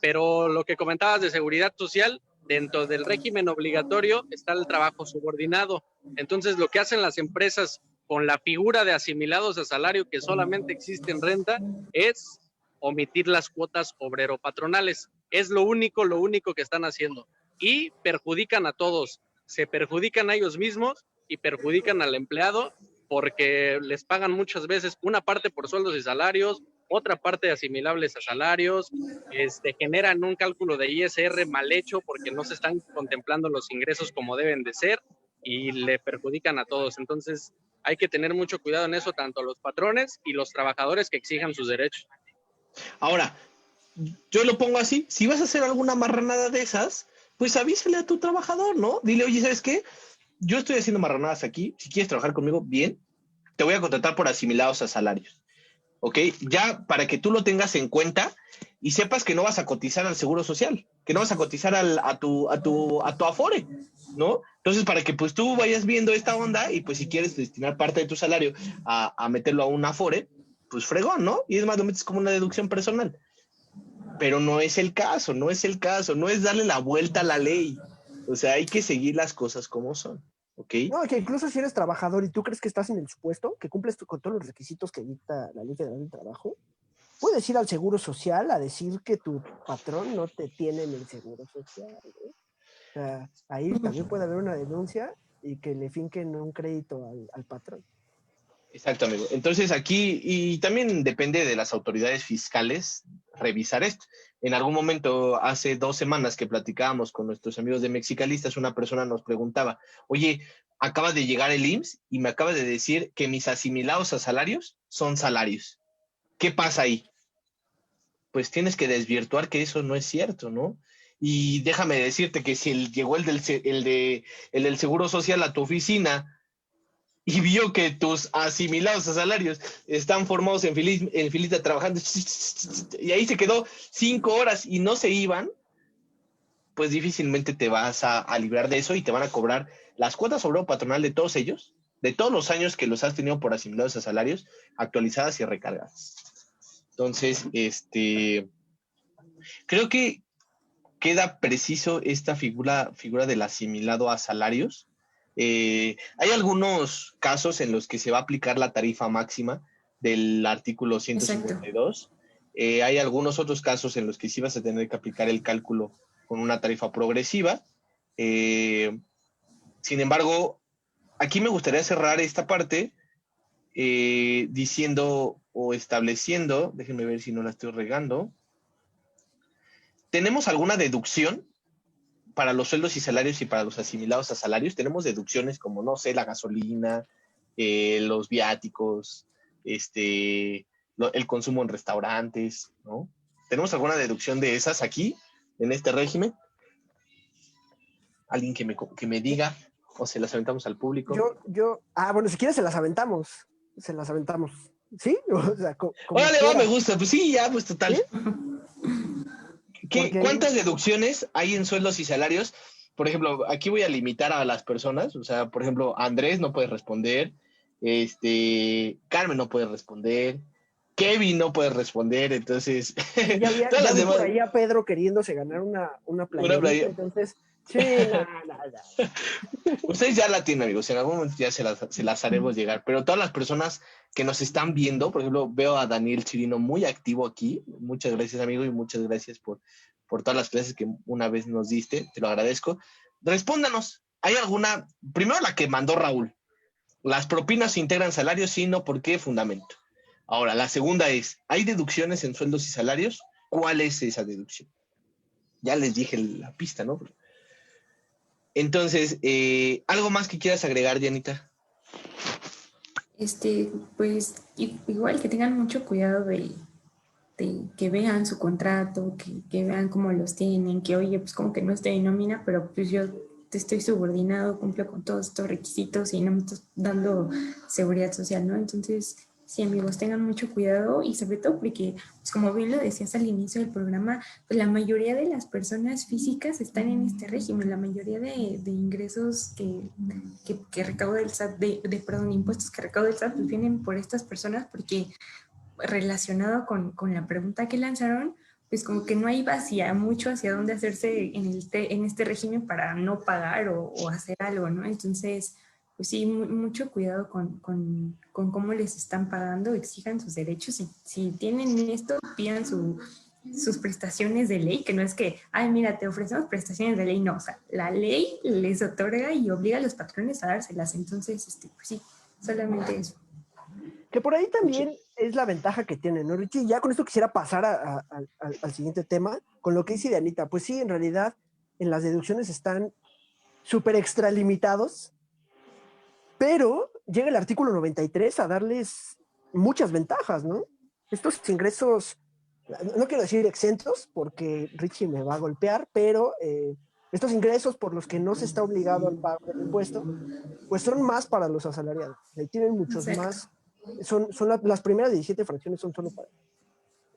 Pero lo que comentabas de seguridad social, dentro del régimen obligatorio está el trabajo subordinado. Entonces, lo que hacen las empresas con la figura de asimilados a salario que solamente existe en renta es omitir las cuotas obrero-patronales. Es lo único que están haciendo. Y perjudican a todos. Se perjudican a ellos mismos y perjudican al empleado porque les pagan muchas veces una parte por sueldos y salarios, otra parte asimilables a salarios, generan un cálculo de ISR mal hecho porque no se están contemplando los ingresos como deben de ser y le perjudican a todos. Entonces hay que tener mucho cuidado en eso, tanto los patrones y los trabajadores que exijan sus derechos. Ahora, yo lo pongo así, si vas a hacer alguna marranada de esas, pues avísale a tu trabajador, ¿no? Dile, oye, ¿sabes qué? Yo estoy haciendo marranadas aquí, si quieres trabajar conmigo, bien, te voy a contratar por asimilados a salarios, ¿ok? Ya para que tú lo tengas en cuenta y sepas que no vas a cotizar al Seguro Social, que no vas a cotizar a tu Afore, ¿no? Entonces, para que pues tú vayas viendo esta onda y pues si quieres destinar parte de tu salario a meterlo a un Afore, pues fregón, ¿no? Y es más, lo metes como una deducción personal. Pero no es el caso, no es darle la vuelta a la ley. O sea, hay que seguir las cosas como son, ¿ok? No, que incluso si eres trabajador y tú crees que estás en el supuesto, que cumples con todos los requisitos que dicta la Ley Federal del Trabajo, puedes ir al Seguro Social a decir que tu patrón no te tiene en el Seguro Social, ¿eh? O sea, ahí también puede haber una denuncia y que le finquen un crédito al patrón. Exacto, amigo. Entonces aquí, y también depende de las autoridades fiscales revisar esto. En algún momento, hace 2 semanas que platicábamos con nuestros amigos de Mexicalistas, una persona nos preguntaba, oye, acaba de llegar el IMSS y me acaba de decir que mis asimilados a salarios son salarios. ¿Qué pasa ahí? Pues tienes que desvirtuar que eso no es cierto, ¿no? Y déjame decirte que si llegó el del Seguro Social a tu oficina y vio que tus asimilados a salarios están formados en filita trabajando y ahí se quedó 5 horas y no se iban, pues difícilmente te vas a librar de eso y te van a cobrar las cuotas sobre obrero patronal de todos ellos, de todos los años que los has tenido por asimilados a salarios, actualizadas y recargadas. Entonces, creo que queda preciso esta figura del asimilado a salarios. Hay algunos casos en los que se va a aplicar la tarifa máxima del artículo 152. Hay algunos otros casos en los que sí vas a tener que aplicar el cálculo con una tarifa progresiva. Sin embargo, aquí me gustaría cerrar esta parte diciendo o estableciendo, déjenme ver si no la estoy regando, ¿tenemos alguna deducción para los sueldos y salarios y para los asimilados a salarios? Tenemos deducciones como, no sé, la gasolina, los viáticos, el consumo en restaurantes, ¿no? ¿Tenemos alguna deducción de esas aquí, en este régimen? ¿Alguien que me diga? ¿O se las aventamos al público? Bueno, si quieres se las aventamos. ¿Sí? O sea, órale, va, me gusta. Pues sí, ya, pues total. ¿Sí? ¿Cuántas deducciones hay en sueldos y salarios? Por ejemplo, aquí voy a limitar a las personas. O sea, por ejemplo, Andrés no puede responder. Carmen no puede responder. Kevin no puede responder. Entonces, ya vi por ahí a Pedro queriéndose ganar una playerita. Entonces, sí, nada. Ustedes ya la tienen, amigos. En algún momento ya se las haremos llegar. Pero todas las personas que nos están viendo, por ejemplo, veo a Daniel Chirino muy activo aquí. Muchas gracias, amigo, y muchas gracias por todas las clases que una vez nos diste. Te lo agradezco. Respóndanos. ¿Hay alguna? Primero la que mandó Raúl. ¿Las propinas integran salarios? Sí, no, ¿por qué? Fundamento. Ahora, la segunda es, ¿hay deducciones en sueldos y salarios? ¿Cuál es esa deducción? Ya les dije la pista, ¿no? Entonces, ¿algo más que quieras agregar, Dianita? Pues igual que tengan mucho cuidado de que vean su contrato, que vean cómo los tienen, que oye, pues como que no estoy en nómina, pero pues yo te estoy subordinado, cumplo con todos estos requisitos y no me estás dando seguridad social, ¿no? Entonces, sí, amigos, tengan mucho cuidado y sobre todo porque, pues como bien lo decías al inicio del programa, pues la mayoría de las personas físicas están en este régimen, la mayoría de ingresos que recauda el SAT, impuestos que recauda el SAT, pues vienen por estas personas porque relacionado con la pregunta que lanzaron, pues como que no hay mucho hacia dónde hacerse en este régimen para no pagar o hacer algo, ¿no? Entonces, pues sí, mucho cuidado con cómo les están pagando, exijan sus derechos. Si tienen esto, pidan sus prestaciones de ley, que no es que, ay, mira, te ofrecemos prestaciones de ley, no, o sea, la ley les otorga y obliga a los patrones a dárselas. Entonces, pues solamente eso. Que por ahí también es la ventaja que tiene, ¿no, Richie? Ya con esto quisiera pasar al siguiente tema, con lo que dice Dianita. Pues sí, en realidad, en las deducciones están súper extralimitados, pero llega el artículo 93 a darles muchas ventajas, ¿no? Estos ingresos, no quiero decir exentos, porque Richie me va a golpear, pero estos ingresos por los que no se está obligado al pago del impuesto, pues son más para los asalariados. Ahí tienen muchos Exacto. más. Las primeras 17 fracciones son solo para.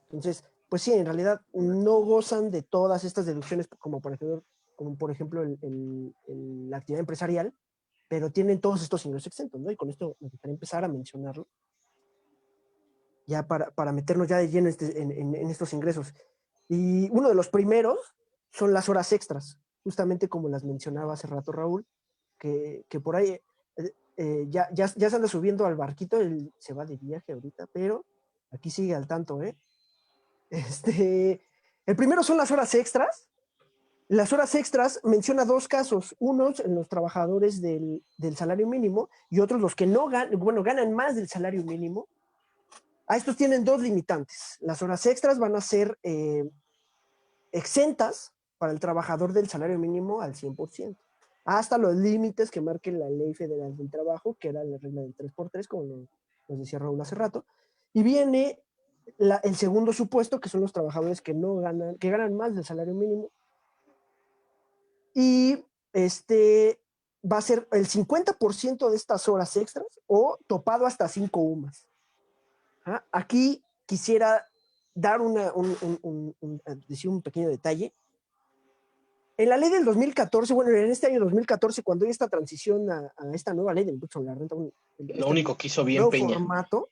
Entonces, pues sí, en realidad no gozan de todas estas deducciones, como por ejemplo la actividad empresarial, pero tienen todos estos ingresos exentos, ¿no? Y con esto me gustaría empezar a mencionarlo, ya para meternos ya de lleno en estos ingresos. Y uno de los primeros son las horas extras, justamente como las mencionaba hace rato Raúl, que por ahí ya se anda subiendo al barquito, él se va de viaje ahorita, pero aquí sigue al tanto, ¿eh? El primero son las horas extras. Las horas extras menciona dos casos, unos en los trabajadores del salario mínimo y otros los que no ganan más del salario mínimo. A estos tienen dos limitantes. Las horas extras van a ser exentas para el trabajador del salario mínimo al 100%, hasta los límites que marque la Ley Federal del Trabajo, que era la regla del 3x3, como nos decía Raúl hace rato. Y viene el segundo supuesto, que son los trabajadores que ganan más del salario mínimo. Y va a ser el 50% de estas horas extras o topado hasta 5 UMAS. ¿Ah? Aquí quisiera dar decir un pequeño detalle. En la ley del 2014, bueno, en este año 2014, cuando hay esta transición a esta nueva ley del impuesto sobre la renta, Lo único que hizo bien nuevo Peña. formato,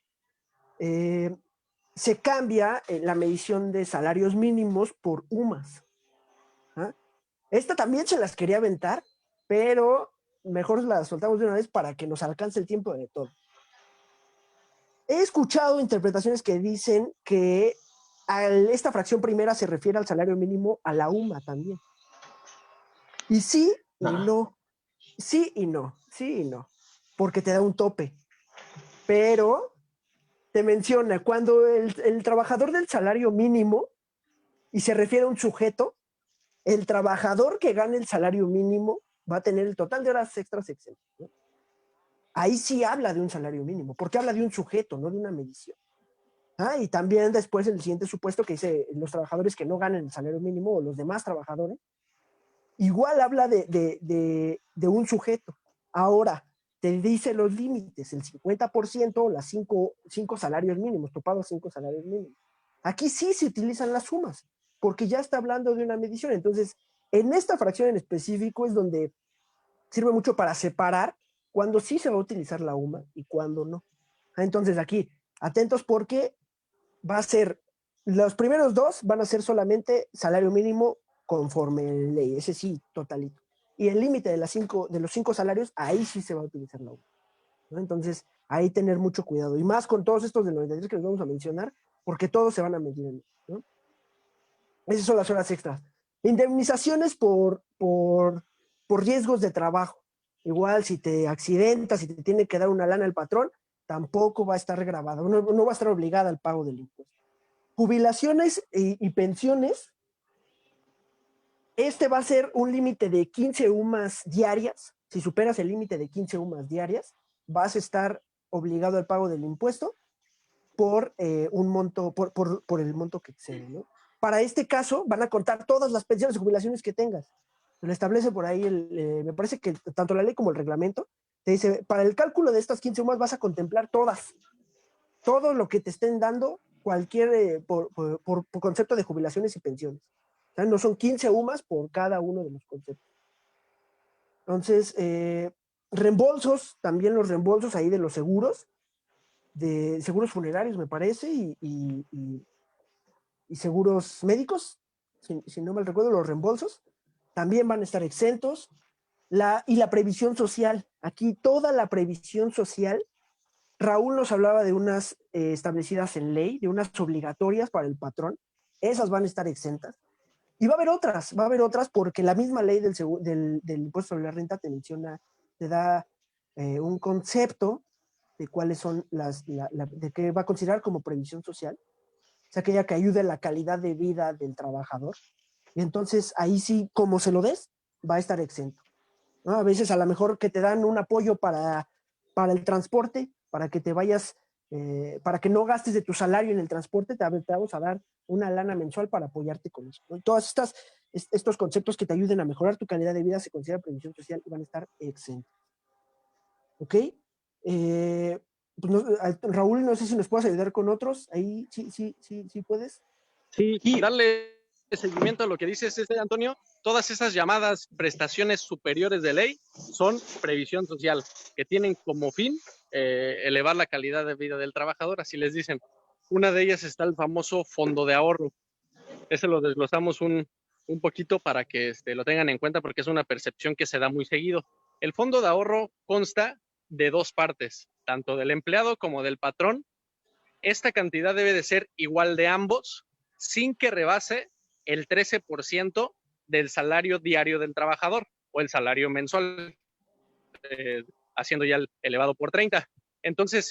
se cambia la medición de salarios mínimos por UMAS. ¿Ah? Esta también se las quería aventar, pero mejor las soltamos de una vez para que nos alcance el tiempo de todo. He escuchado interpretaciones que dicen que esta fracción primera se refiere al salario mínimo a la UMA también. Y sí y no. Sí y no. Sí y no. Porque te da un tope. Pero te menciona cuando el trabajador del salario mínimo, y se refiere a un sujeto, el trabajador que gane el salario mínimo va a tener el total de horas extras exentas, ¿no? Ahí sí habla de un salario mínimo, porque habla de un sujeto, no de una medición. Y también después el siguiente supuesto que dice los trabajadores que no ganen el salario mínimo o los demás trabajadores, igual habla de un sujeto. Ahora, te dice los límites, el 50% o las 5 salarios mínimos, topados 5 salarios mínimos. Aquí sí se utilizan las sumas, porque ya está hablando de una medición. Entonces, en esta fracción en específico es donde sirve mucho para separar cuando sí se va a utilizar la UMA y cuando no. Entonces, aquí, atentos porque va a ser, los primeros dos van a ser solamente salario mínimo conforme ley, ese sí, totalito. Y el límite de los 5 salarios, ahí sí se va a utilizar la UMA, ¿no? Entonces, ahí tener mucho cuidado. Y más con todos estos del 93 que les vamos a mencionar, porque todos se van a medir, ¿no? Esas son las horas extras. Indemnizaciones por riesgos de trabajo. Igual, si te accidentas, si te tiene que dar una lana el patrón, tampoco va a estar grabado, no va a estar obligada al pago del impuesto. Jubilaciones y pensiones, va a ser un límite de 15 UMAS diarias. Si superas el límite de 15 UMAS diarias, vas a estar obligado al pago del impuesto por un monto, por el monto que excede, ¿no? Para este caso, van a contar todas las pensiones y jubilaciones que tengas. Lo establece por ahí, me parece que tanto la ley como el reglamento, te dice, para el cálculo de estas 15 UMAS vas a contemplar todo lo que te estén dando, cualquier, por concepto de jubilaciones y pensiones. O sea, no son 15 UMAS por cada uno de los conceptos. Entonces, reembolsos, también los reembolsos ahí de los seguros, de seguros funerarios, me parece, y seguros médicos, si no mal recuerdo, los reembolsos, también van a estar exentos. Y la previsión social, aquí toda la previsión social, Raúl nos hablaba de unas establecidas en ley, de unas obligatorias para el patrón, esas van a estar exentas. Y va a haber otras porque la misma ley del impuesto sobre la renta te menciona, te da un concepto de cuáles son de qué va a considerar como previsión social, es aquella que ayude a la calidad de vida del trabajador. Y entonces ahí sí, como se lo des, va a estar exento, ¿no? A veces a lo mejor que te dan un apoyo para el transporte, para que te vayas, para que no gastes de tu salario en el transporte, te vamos a dar una lana mensual para apoyarte con eso, ¿no? Todas estos conceptos que te ayuden a mejorar tu calidad de vida se considera previsión social y van a estar exentos. ¿Ok? Pues Raúl, no sé si nos puedes ayudar con otros. Ahí sí puedes. Sí, y darle seguimiento a lo que dices, Antonio. Todas esas llamadas prestaciones superiores de ley son previsión social, que tienen como fin elevar la calidad de vida del trabajador, así les dicen. Una de ellas está el famoso fondo de ahorro. Ese lo desglosamos un poquito para que lo tengan en cuenta, porque es una percepción que se da muy seguido. El fondo de ahorro consta de dos partes, tanto del empleado como del patrón. Esta cantidad debe de ser igual de ambos, sin que rebase el 13% del salario diario del trabajador o el salario mensual, haciendo ya el elevado por 30. Entonces,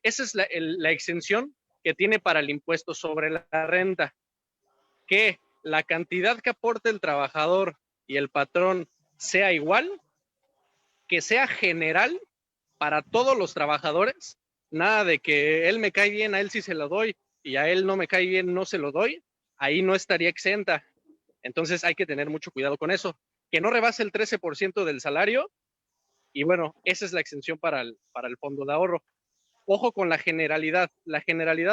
esa es la exención que tiene para el impuesto sobre la renta, que la cantidad que aporte el trabajador y el patrón sea igual, que sea general para todos los trabajadores, nada de que él me cae bien, a él sí se lo doy, y a él no me cae bien, no se lo doy, ahí no estaría exenta. Entonces hay que tener mucho cuidado con eso, que no rebase el 13% del salario, y bueno, esa es la exención para el fondo de ahorro. Ojo con la generalidad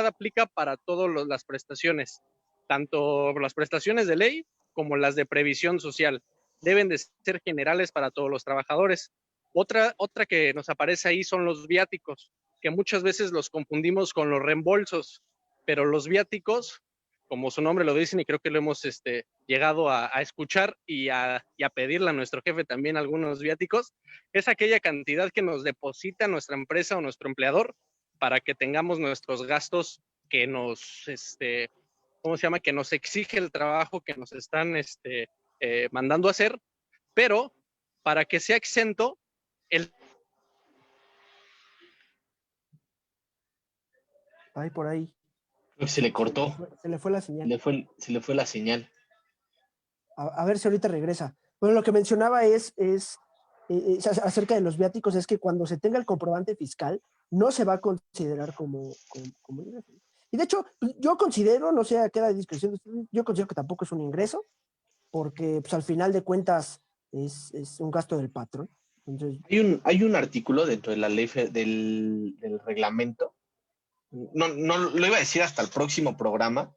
aplica para todas las prestaciones, tanto las prestaciones de ley como las de previsión social. Deben de ser generales para todos los trabajadores. Otra que nos aparece ahí son los viáticos, que muchas veces los confundimos con los reembolsos, pero los viáticos, como su nombre lo dicen, y creo que lo hemos llegado a escuchar y a pedirle a nuestro jefe también algunos viáticos, es aquella cantidad que nos deposita nuestra empresa o nuestro empleador para que tengamos nuestros gastos que nos, ¿cómo se llama? Que nos exige el trabajo que nos están mandando a hacer, pero para que sea exento, Ahí por ahí. Se le cortó. Se le fue la señal. Se le fue la señal. A ver si ahorita regresa. Bueno, lo que mencionaba es acerca de los viáticos, es que cuando se tenga el comprobante fiscal, no se va a considerar como ingreso. Y de hecho, yo considero, no sé, queda de discreción de ustedes, yo considero que tampoco es un ingreso, porque pues, al final de cuentas es un gasto del patrón. Entonces, hay un artículo dentro de la ley del reglamento. No lo iba a decir hasta el próximo programa.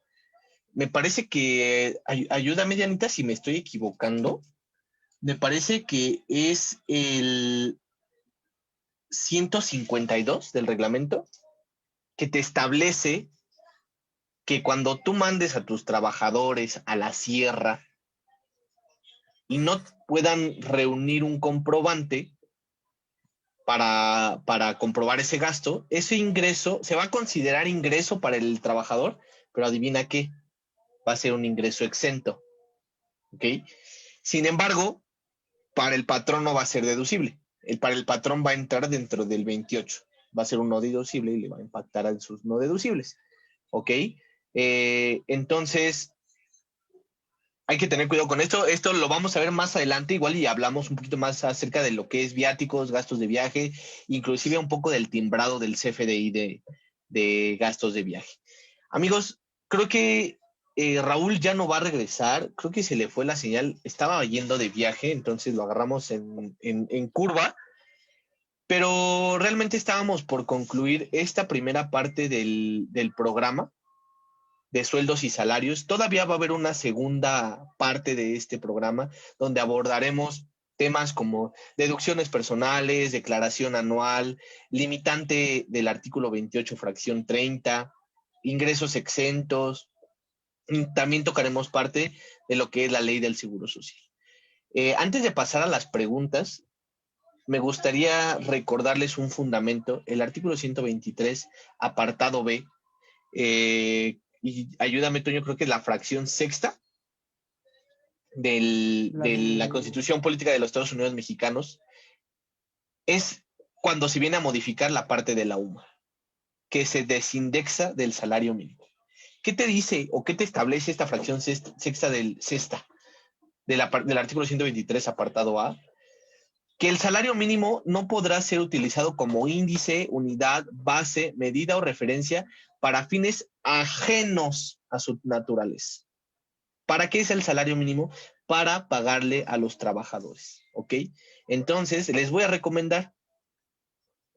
Me parece que, ayúdame, Dianita, si me estoy equivocando. Me parece que es el 152 del reglamento, que te establece que cuando tú mandes a tus trabajadores a la sierra y no puedan reunir un comprobante para comprobar ese gasto, ese ingreso se va a considerar ingreso para el trabajador, pero adivina qué, va a ser un ingreso exento. ¿Ok? Sin embargo, para el patrón no va a ser deducible. Para el patrón va a entrar dentro del 28. Va a ser un no deducible y le va a impactar a sus no deducibles. ¿Ok? Entonces, hay que tener cuidado con esto. Esto lo vamos a ver más adelante, igual y hablamos un poquito más acerca de lo que es viáticos, gastos de viaje, inclusive un poco del timbrado del CFDI de gastos de viaje. Amigos, creo que Raúl ya no va a regresar. Creo que se le fue la señal. Estaba yendo de viaje, entonces lo agarramos en curva. Pero realmente estábamos por concluir esta primera parte del programa de sueldos y salarios. Todavía va a haber una segunda parte de este programa donde abordaremos temas como deducciones personales, declaración anual, limitante del artículo 28, fracción 30, ingresos exentos. También tocaremos parte de lo que es la ley del Seguro Social. Antes de pasar a las preguntas, me gustaría recordarles un fundamento, el artículo 123, apartado B, y ayúdame, Toño, creo que es la fracción sexta de la Constitución Política de los Estados Unidos Mexicanos, es cuando se viene a modificar la parte de la UMA, que se desindexa del salario mínimo. ¿Qué te dice o qué te establece esta fracción sexta del artículo 123, apartado A? Que el salario mínimo no podrá ser utilizado como índice, unidad, base, medida o referencia para fines ajenos a su naturaleza. ¿Para qué es el salario mínimo? Para pagarle a los trabajadores, ¿ok? Entonces, les voy a recomendar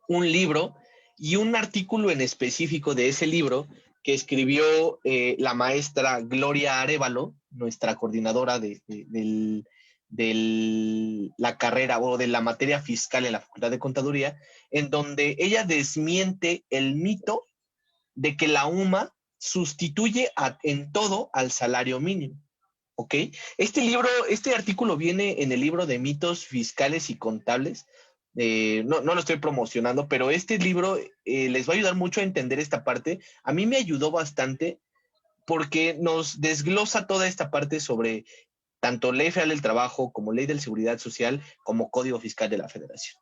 un libro y un artículo en específico de ese libro que escribió la maestra Gloria Arévalo, nuestra coordinadora de la carrera o de la materia fiscal en la Facultad de Contaduría, en donde ella desmiente el mito de que la UMA sustituye en todo al salario mínimo. ¿Ok? Este artículo viene en el libro de mitos fiscales y contables. No lo estoy promocionando, pero este libro les va a ayudar mucho a entender esta parte. A mí me ayudó bastante porque nos desglosa toda esta parte sobre tanto Ley Federal del Trabajo como Ley de Seguridad Social como Código Fiscal de la Federación.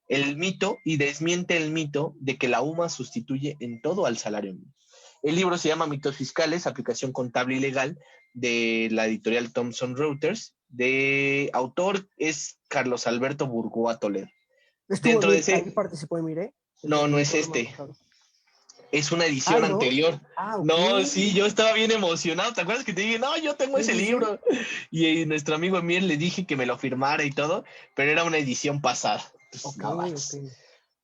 El mito y desmiente el mito de que la UMA sustituye en todo al salario mínimo. El libro se llama Mitos Fiscales, Aplicación Contable y Legal, de la editorial Thomson Reuters. De autor es Carlos Alberto Burgoa Toledo. Dentro de ese... participó en Mire. No es este. Es una edición anterior. Okay. No, sí, yo estaba bien emocionado. ¿Te acuerdas que te dije, no, yo tengo ese libro? Y nuestro amigo Emil le dije que me lo firmara y todo, pero era una edición pasada. Entonces, okay.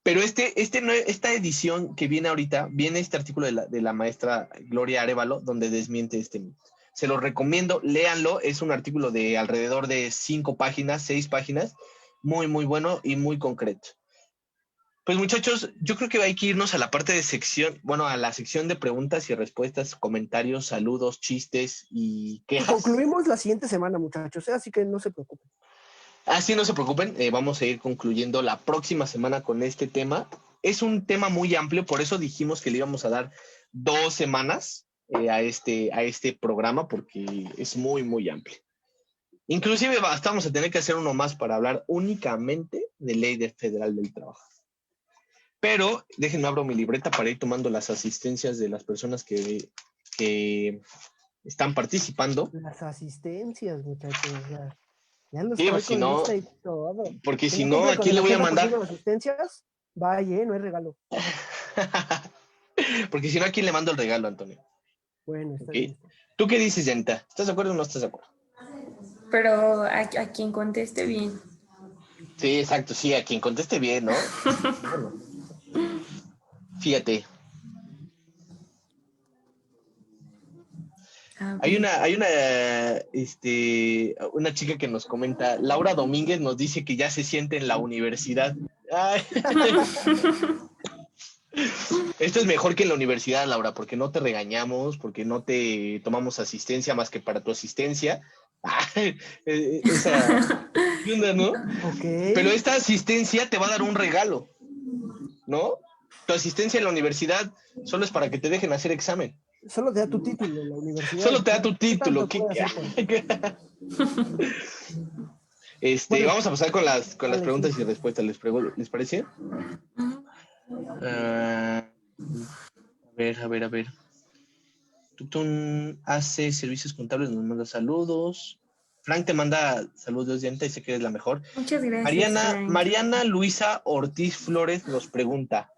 Pero esta edición que viene ahorita, viene este artículo de la maestra Gloria Arévalo, donde desmiente este mito. Se lo recomiendo, léanlo. Es un artículo de alrededor de 6 páginas, muy, muy bueno y muy concreto. Pues muchachos, yo creo que hay que irnos a la parte de a la sección de preguntas y respuestas, comentarios, saludos, chistes y quejas. Concluimos la siguiente semana, muchachos, así que no se preocupen. Así no se preocupen, vamos a ir concluyendo la próxima semana con este tema. Es un tema muy amplio, por eso dijimos que le íbamos a dar 2 semanas a este programa, porque es muy, muy amplio. Inclusive vamos a tener que hacer uno más para hablar únicamente de Ley Federal del Trabajo. Pero déjenme abro mi libreta para ir tomando las asistencias de las personas que están participando. Las asistencias, muchachos. Ya los sí, pues si no, y todo. Porque si no, ¿a quién le voy a mandar? Las asistencias, vaya, no hay regalo. Porque si no, ¿a quién le mando el regalo, Antonio? Bueno, está bien. ¿Tú qué dices, Janita? ¿Estás de acuerdo o no estás de acuerdo? Pero a quien conteste bien. Sí, exacto, sí, a quien conteste bien, ¿no? Bueno. Fíjate. Hay una chica que nos comenta, Laura Domínguez nos dice que ya se siente en la universidad. Ay. Esto es mejor que en la universidad, Laura, porque no te regañamos, porque no te tomamos asistencia más que para tu asistencia. Esa onda, ¿no? Okay. Pero esta asistencia te va a dar un regalo, ¿no? Tu asistencia en la universidad solo es para que te dejen hacer examen. Solo te da tu título en la universidad. Solo te da tu título. Vamos a pasar con las preguntas y respuestas. ¿Les parece? A ver. Tutun hace servicios contables, nos manda saludos. Frank te manda saludos, Dianita, y sé que eres la mejor. Muchas gracias. Mariana Luisa Ortiz Flores nos pregunta.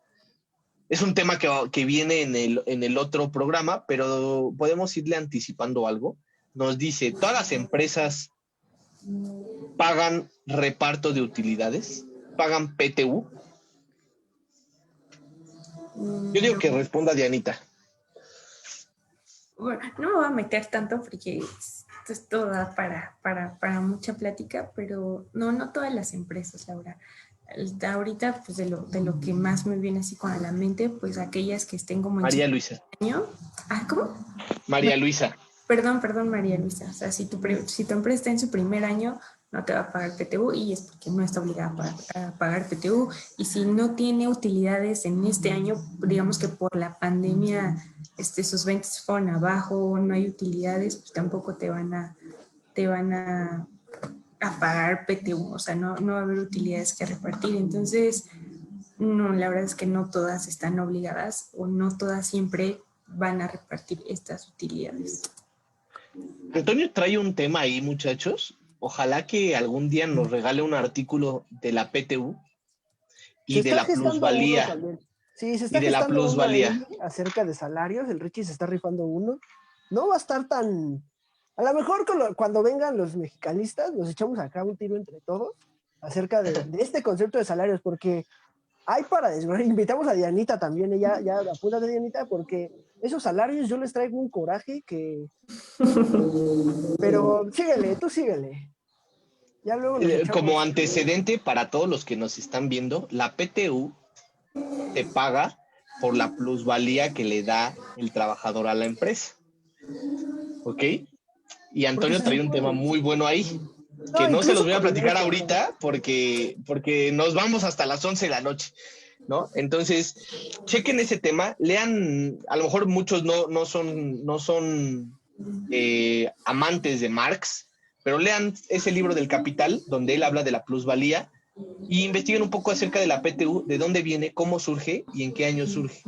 Es un tema que viene en el otro programa, pero podemos irle anticipando algo. Nos dice, ¿todas las empresas pagan reparto de utilidades? ¿Pagan PTU? Yo digo que responda Dianita. Bueno, no me voy a meter tanto porque esto da para mucha plática, pero no todas las empresas, Laura. Ahorita, pues de lo que más me viene así con la mente, pues aquellas que estén como en María Luisa. Año. ¿Cómo? María Luisa. Perdón, María Luisa. O sea, si tu empresa está en su primer año, no te va a pagar PTU y es porque no está obligada a pagar PTU. Y si no tiene utilidades en este año, digamos que por la pandemia sus ventas fueron abajo, no hay utilidades, pues tampoco te van a pagar PTU, o sea, no va a haber utilidades que repartir. Entonces, No, la verdad es que no todas están obligadas o no todas siempre van a repartir estas utilidades. Antonio trae un tema ahí, muchachos. Ojalá que algún día nos regale un artículo de la PTU Se y de está la gestando uno plusvalía. también. Sí, se Y está de la gestando uno ahí plusvalía. acerca de salarios. El Richie se está rifando uno. No va a estar tan... A lo mejor cuando vengan los mexicalistas, nos echamos acá un tiro entre todos acerca de este concepto de salarios, porque hay para desbrozar. Invitamos a Dianita también, ella ya apúntate Dianita, porque esos salarios yo les traigo un coraje que... Pero síguele, tú síguele. Ya luego nos Como echamos... antecedente para todos los que nos están viendo, la PTU te paga por la plusvalía que le da el trabajador a la empresa. ¿Ok? Y Porque Antonio se trae un tema supone... muy bueno ahí, que No, no se los incluso voy a con dinero platicar todavía. ahorita porque nos vamos hasta las 11 de la noche, ¿no? Entonces, chequen ese tema, lean, a lo mejor muchos no son amantes de Marx, pero lean ese libro del Capital, donde él habla de la plusvalía, y investiguen un poco acerca de la PTU, de dónde viene, cómo surge y en qué año surge.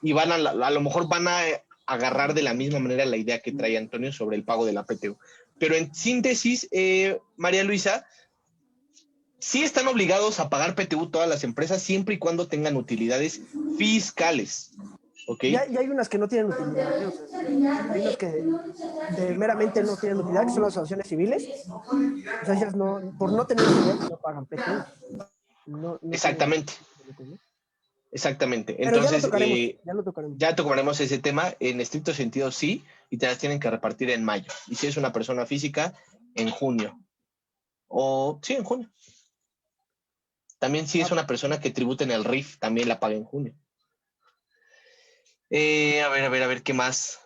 Y a lo mejor van a agarrar de la misma manera la idea que trae Antonio sobre el pago de la PTU. Pero en síntesis, María Luisa, sí están obligados a pagar PTU todas las empresas siempre y cuando tengan utilidades fiscales. ¿Ok? Y hay unas que no tienen utilidad, ¿eh? O sea, hay unas que meramente no tienen utilidad, que son las asociaciones civiles. O sea, ellas no, por no tener utilidad no pagan PTU. No tienen... Exactamente, exactamente. Pero Entonces, ya lo tocaremos. ya tocaremos ese tema. En estricto sentido, sí, y te las tienen que repartir en mayo. Y si es una persona física, en junio. O sí, en junio. También si es una persona que tributa en el RIF, también la paga en junio. A ver, ¿qué más?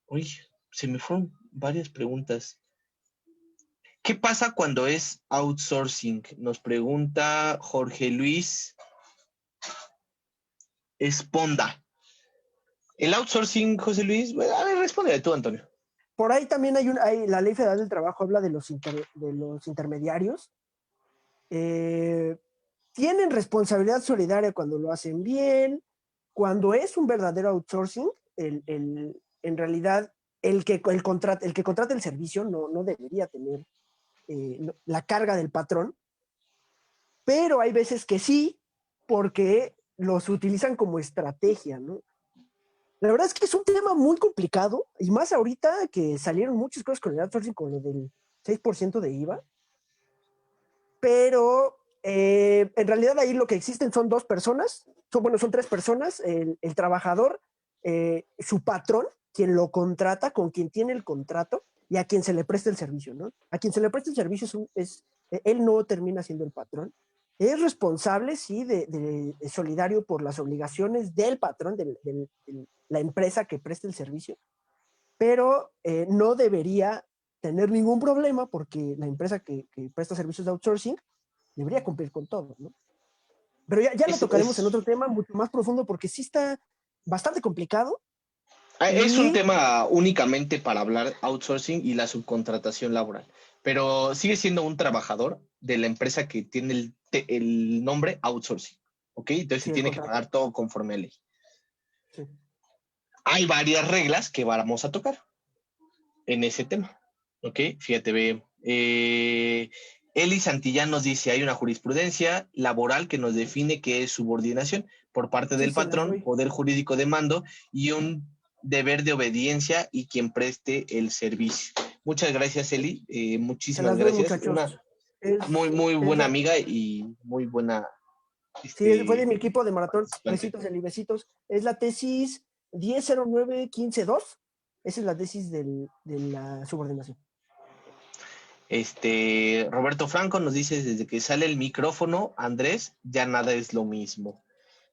Uy, se me fueron varias preguntas. ¿Qué pasa cuando es outsourcing? Nos pregunta Jorge Luis Esponda. El outsourcing, José Luis, bueno, a ver, responde tú, Antonio. Por ahí también hay la Ley Federal del Trabajo habla de los intermediarios. Tienen responsabilidad solidaria cuando lo hacen bien. Cuando es un verdadero outsourcing, en realidad el que contrata el servicio no debería tener la carga del patrón, pero hay veces que sí, porque los utilizan como estrategia, ¿no? La verdad es que es un tema muy complicado, y más ahorita que salieron muchas cosas con el outsourcing, con lo del 6% de IVA, pero en realidad ahí lo que existen son dos personas, son tres personas, el trabajador, su patrón, quien lo contrata, con quien tiene el contrato, y a quien se le presta el servicio, ¿no? A quien se le presta el servicio él no termina siendo el patrón. Es responsable, sí, de solidario por las obligaciones del patrón, de la empresa que presta el servicio, pero no debería tener ningún problema porque la empresa que presta servicios de outsourcing debería cumplir con todo, ¿no? Pero ya lo tocaremos en otro tema mucho más profundo porque sí está bastante complicado. Es un tema únicamente para hablar outsourcing y la subcontratación laboral, pero sigue siendo un trabajador de la empresa que tiene el nombre outsourcing, ¿ok? Entonces Sí, se el tiene que contrato. pagar todo conforme a ley. Sí. Hay varias reglas que vamos a tocar en ese tema, ¿ok? Fíjate, ve. Eli Santillán nos dice, hay una jurisprudencia laboral que nos define qué es subordinación por parte Sí, del se las patrón, doy. poder jurídico de mando y un deber de obediencia y quien preste el servicio. Muchas gracias, Eli. Se Muchísimas las doy, gracias. muchachos. Una muy, muy Es buena la, amiga y muy buena sí, fue de mi equipo de maratón. participante. Besitos, Eli, besitos. Es la tesis 100915-2. Esa es la tesis de la subordinación. Roberto Franco nos dice, desde que sale el micrófono, Andrés, ya nada es lo mismo.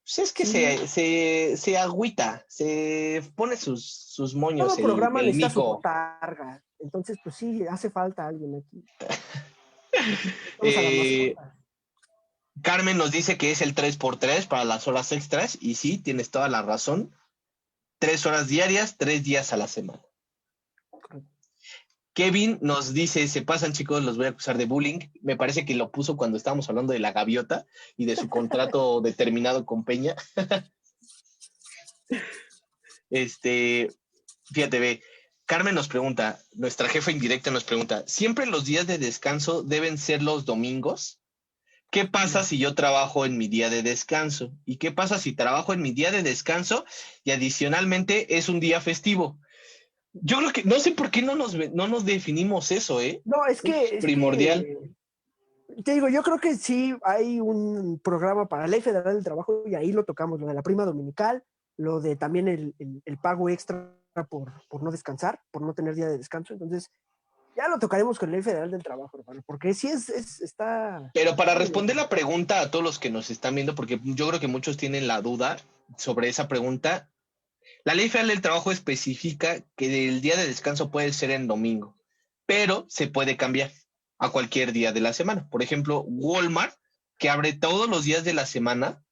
Pues es que Sí. se agüita, se pone sus moños Todo programa el necesita su mico. botarga. Entonces, pues sí, hace falta alguien aquí. Vamos a la Eh, mascota. Carmen nos dice que es el 3x3 para las horas extras, y sí, tienes toda la razón. 3 horas diarias, 3 días a la semana. Kevin nos dice, se pasan chicos, los voy a acusar de bullying. Me parece que lo puso cuando estábamos hablando de la gaviota y de su contrato determinado con Peña. Fíjate, ve. Carmen nos pregunta, nuestra jefa indirecta nos pregunta, ¿siempre los días de descanso deben ser los domingos? ¿Qué pasa si yo trabajo en mi día de descanso? ¿Y qué pasa si trabajo en mi día de descanso y adicionalmente es un día festivo? Yo creo que, no sé por qué no nos definimos eso, ¿eh? No, es primordial. Te digo, yo creo que sí hay un programa para la Ley Federal del Trabajo y ahí lo tocamos, lo de la prima dominical, lo de también el pago extra por no descansar, por no tener día de descanso. Entonces, ya lo tocaremos con la Ley Federal del Trabajo, hermano, porque sí está... Pero para responder la pregunta a todos los que nos están viendo, porque yo creo que muchos tienen la duda sobre esa pregunta, la Ley Federal del Trabajo especifica que el día de descanso puede ser en domingo, pero se puede cambiar a cualquier día de la semana. Por ejemplo, Walmart, que abre todos los días de la semana,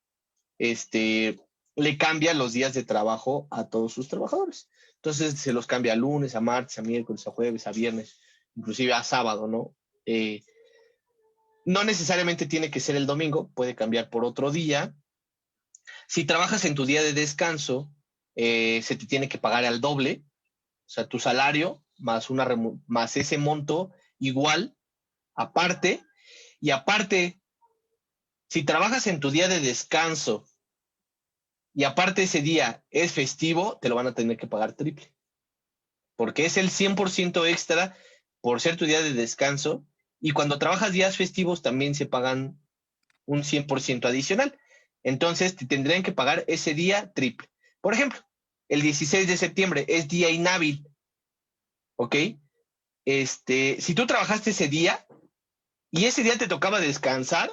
le cambia los días de trabajo a todos sus trabajadores. Entonces se los cambia a lunes, a martes, a miércoles, a jueves, a viernes, inclusive a sábado, ¿no? No necesariamente tiene que ser el domingo, puede cambiar por otro día. Si trabajas en tu día de descanso, se te tiene que pagar al doble, o sea, tu salario más ese monto igual, aparte, y aparte, si trabajas en tu día de descanso y aparte ese día es festivo, te lo van a tener que pagar triple, porque es el 100% extra por ser tu día de descanso, y cuando trabajas días festivos también se pagan un 100% adicional. Entonces te tendrían que pagar ese día triple. Por ejemplo, el 16 de septiembre es día inhábil, ¿ok? Si tú trabajaste ese día y ese día te tocaba descansar,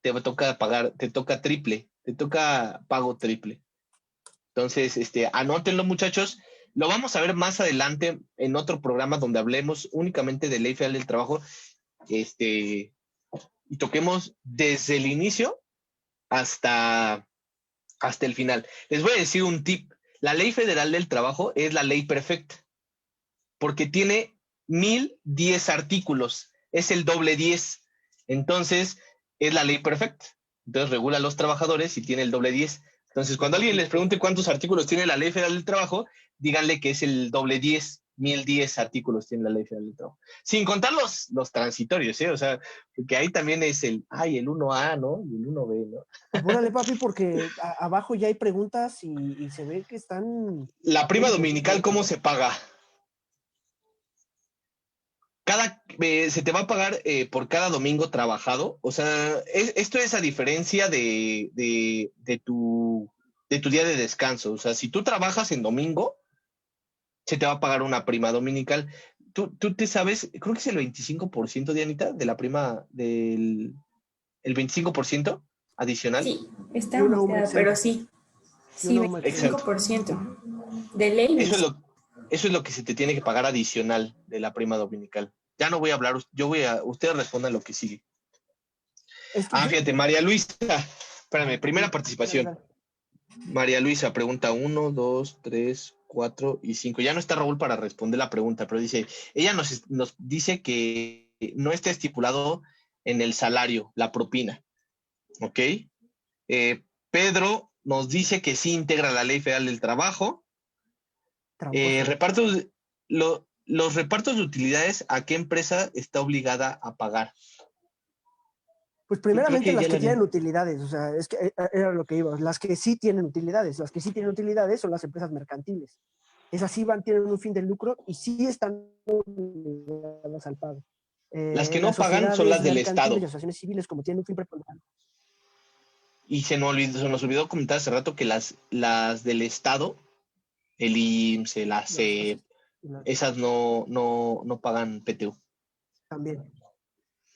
te toca triple, te toca pago triple. Entonces, anótenlo, muchachos. Lo vamos a ver más adelante en otro programa donde hablemos únicamente de Ley Federal del Trabajo, y toquemos desde el inicio hasta el final. Les voy a decir un tip. La Ley Federal del Trabajo es la ley perfecta, porque tiene 1010 artículos, es el doble 10. Entonces, es la ley perfecta. Entonces, regula a los trabajadores y tiene el doble 10. Entonces, cuando alguien les pregunte cuántos artículos tiene la Ley Federal del Trabajo, díganle que es el doble 10. 1010 artículos tiene la Ley Federal del Trabajo. Sin contar los transitorios, ¿eh? O sea, que ahí también es el 1A, ¿no? Y el 1B, ¿no? Apúrale, papi, porque abajo ya hay preguntas y se ve que están... La prima dominical, ¿cómo se paga? Se te va a pagar por cada domingo trabajado. O sea, esto es a diferencia de tu día de descanso. O sea, si tú trabajas en domingo, se te va a pagar una prima dominical. Tú te sabes, creo que es el 25%, Dianita, de la prima el 25% adicional. Sí, está aumentada, pero sí. Sí, 25% de ley. Eso es lo que se te tiene que pagar adicional de la prima dominical. Ya no voy a hablar, ustedes respondan lo que sigue. Fíjate, María Luisa, espérame, primera participación. María Luisa pregunta 1, 2, 3, 4 y 5. Ya no está Raúl para responder la pregunta, pero ella nos dice que no está estipulado en el salario, la propina. ¿Ok? Pedro nos dice que sí integra la Ley Federal del Trabajo. Los repartos de utilidades, ¿a qué empresa está obligada a pagar? Pues primeramente las que tienen utilidades, o sea, es que era lo que iba, las que sí tienen utilidades, son las empresas mercantiles. Esas sí tienen un fin de lucro y sí están obligadas al pago. Las que no pagan son las del Estado. Las asociaciones civiles, como tienen un fin preponderante. Y se nos olvidó comentar hace rato que las del Estado, el IMSS, la CEP, esas no pagan PTU. También.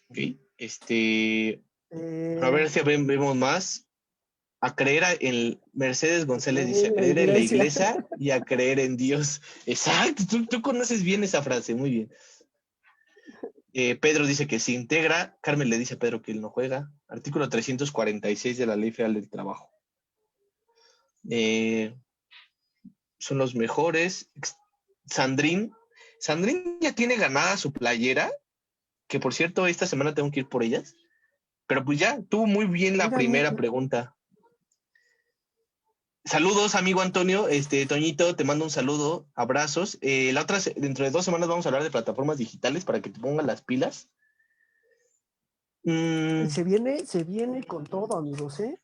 Ok. A ver si vemos más. A creer en Mercedes González dice, a creer en la iglesia y a creer en Dios. Exacto, tú conoces bien esa frase, muy bien. Pedro dice que se integra. Carmen le dice a Pedro que él no juega. Artículo 346 de la Ley Federal del Trabajo. Son los mejores. Sandrín Sandrine ya tiene ganada su playera, que por cierto, esta semana tengo que ir por ellas. Pero pues ya, tuvo muy bien la primera pregunta. Saludos, amigo Antonio. Toñito, te mando un saludo, abrazos. Dentro de 2 semanas vamos a hablar de plataformas digitales para que te pongan las pilas. Se viene con todo, amigos, ¿eh?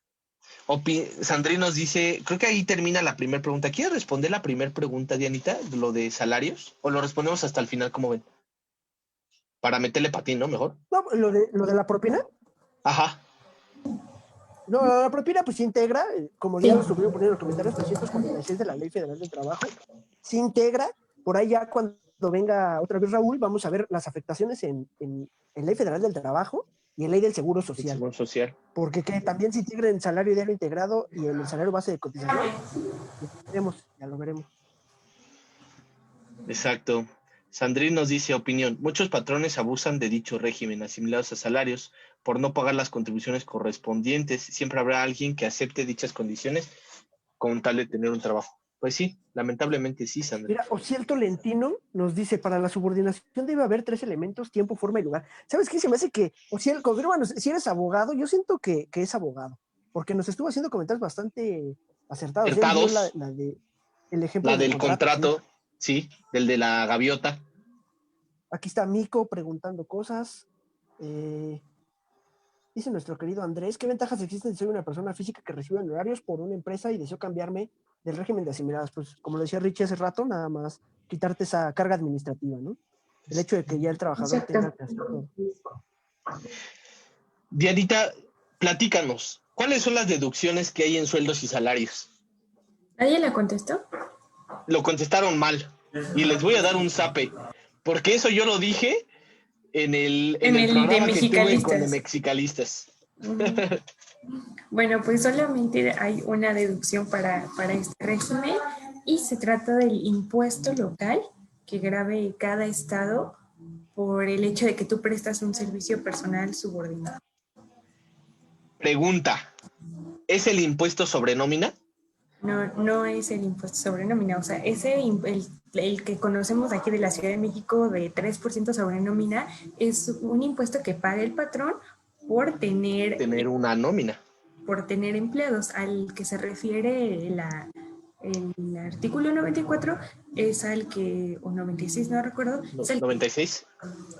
Sandrine nos dice, creo que ahí termina la primera pregunta. ¿Quieres responder la primera pregunta, Dianita, lo de salarios? ¿O lo respondemos hasta el final, como ven? Para meterle patín, ¿no? Mejor. No, lo de la propina. Ajá. No, la propina pues se integra, como ya lo estuvieron poniendo en los comentarios, 346 de la Ley Federal del Trabajo, se integra. Por ahí ya cuando venga otra vez Raúl, vamos a ver las afectaciones en Ley Federal del Trabajo y en Ley del Seguro Social. El Seguro Social. Porque que también se integra en salario diario integrado y en el salario base de cotización. Ya lo veremos. Exacto. Sandrine nos dice, opinión, muchos patrones abusan de dicho régimen asimilados a salarios por no pagar las contribuciones correspondientes. Siempre habrá alguien que acepte dichas condiciones con tal de tener un trabajo. Pues sí, lamentablemente sí, Sandrine. Mira, Ociel Tolentino nos dice, para la subordinación debe haber 3 elementos, tiempo, forma y lugar. ¿Sabes qué? Se me hace que, Ociel, confírmanos, si eres abogado, yo siento que es abogado, porque nos estuvo haciendo comentarios bastante acertados. Acertados. El ejemplo la del contrato, sí, del de la gaviota. Aquí está Mico preguntando cosas. Dice nuestro querido Andrés, ¿qué ventajas existen si soy una persona física que recibe honorarios por una empresa y deseo cambiarme del régimen de asimiladas? Pues como lo decía Richie hace rato, nada más quitarte esa carga administrativa, ¿no? El hecho de que ya el trabajador tenga que hacer todo. Dianita, platícanos, ¿cuáles son las deducciones que hay en sueldos y salarios? ¿Nadie la contestó? Lo contestaron mal y les voy a dar un zape, porque eso yo lo dije en el programa que tuve con de Mexicalistas. Bueno, pues solamente hay una deducción para este régimen y se trata del impuesto local que grave cada estado por el hecho de que tú prestas un servicio personal subordinado. Pregunta, ¿es el impuesto sobre nómina? No es el impuesto sobre nómina, o sea, el que conocemos aquí de la Ciudad de México de 3% sobre nómina es un impuesto que paga el patrón por tener una nómina. Por tener empleados. Al que se refiere el artículo 94 es al que, o 96, no recuerdo. Es el 96.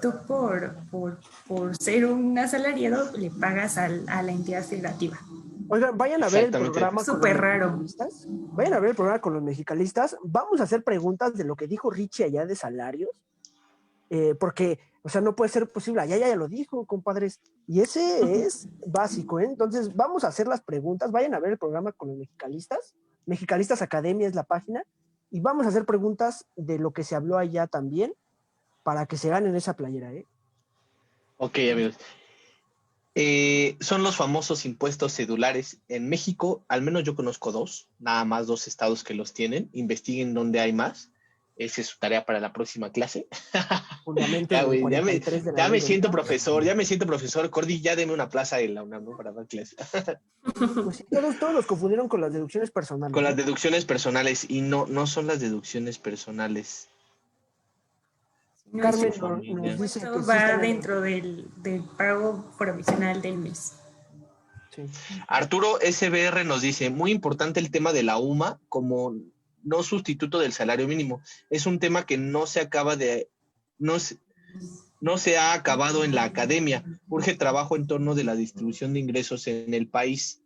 Tú por ser un asalariado le pagas a la entidad federativa. Oigan, vayan a ver el programa súper raro. Vayan a ver el programa con los mexicalistas. Vamos a hacer preguntas de lo que dijo Richie allá de salarios. Porque, o sea, no puede ser posible. Allá ya lo dijo, compadres. Y ese es básico, ¿eh? Entonces, vamos a hacer las preguntas. Vayan a ver el programa con los mexicalistas. Mexicalistas Academia es la página. Y vamos a hacer preguntas de lo que se habló allá también para que se ganen esa playera, ¿eh? Ok, amigos. Son los famosos impuestos cedulares. En México, al menos yo conozco 2, nada más 2 estados que los tienen. Investiguen dónde hay más. Esa es su tarea para la próxima clase. Ya me siento profesor. Cordy, ya deme una plaza en la UNAM, ¿no? Para dar clase. Pues sí, todos los confundieron con las deducciones personales. Con las deducciones personales, y no son las deducciones personales. Carmen nos dice que va dentro del pago provisional del mes. Sí. Arturo SBR nos dice, muy importante el tema de la UMA como no sustituto del salario mínimo. Es un tema que no se ha acabado en la academia. Urge trabajo en torno de la distribución de ingresos en el país.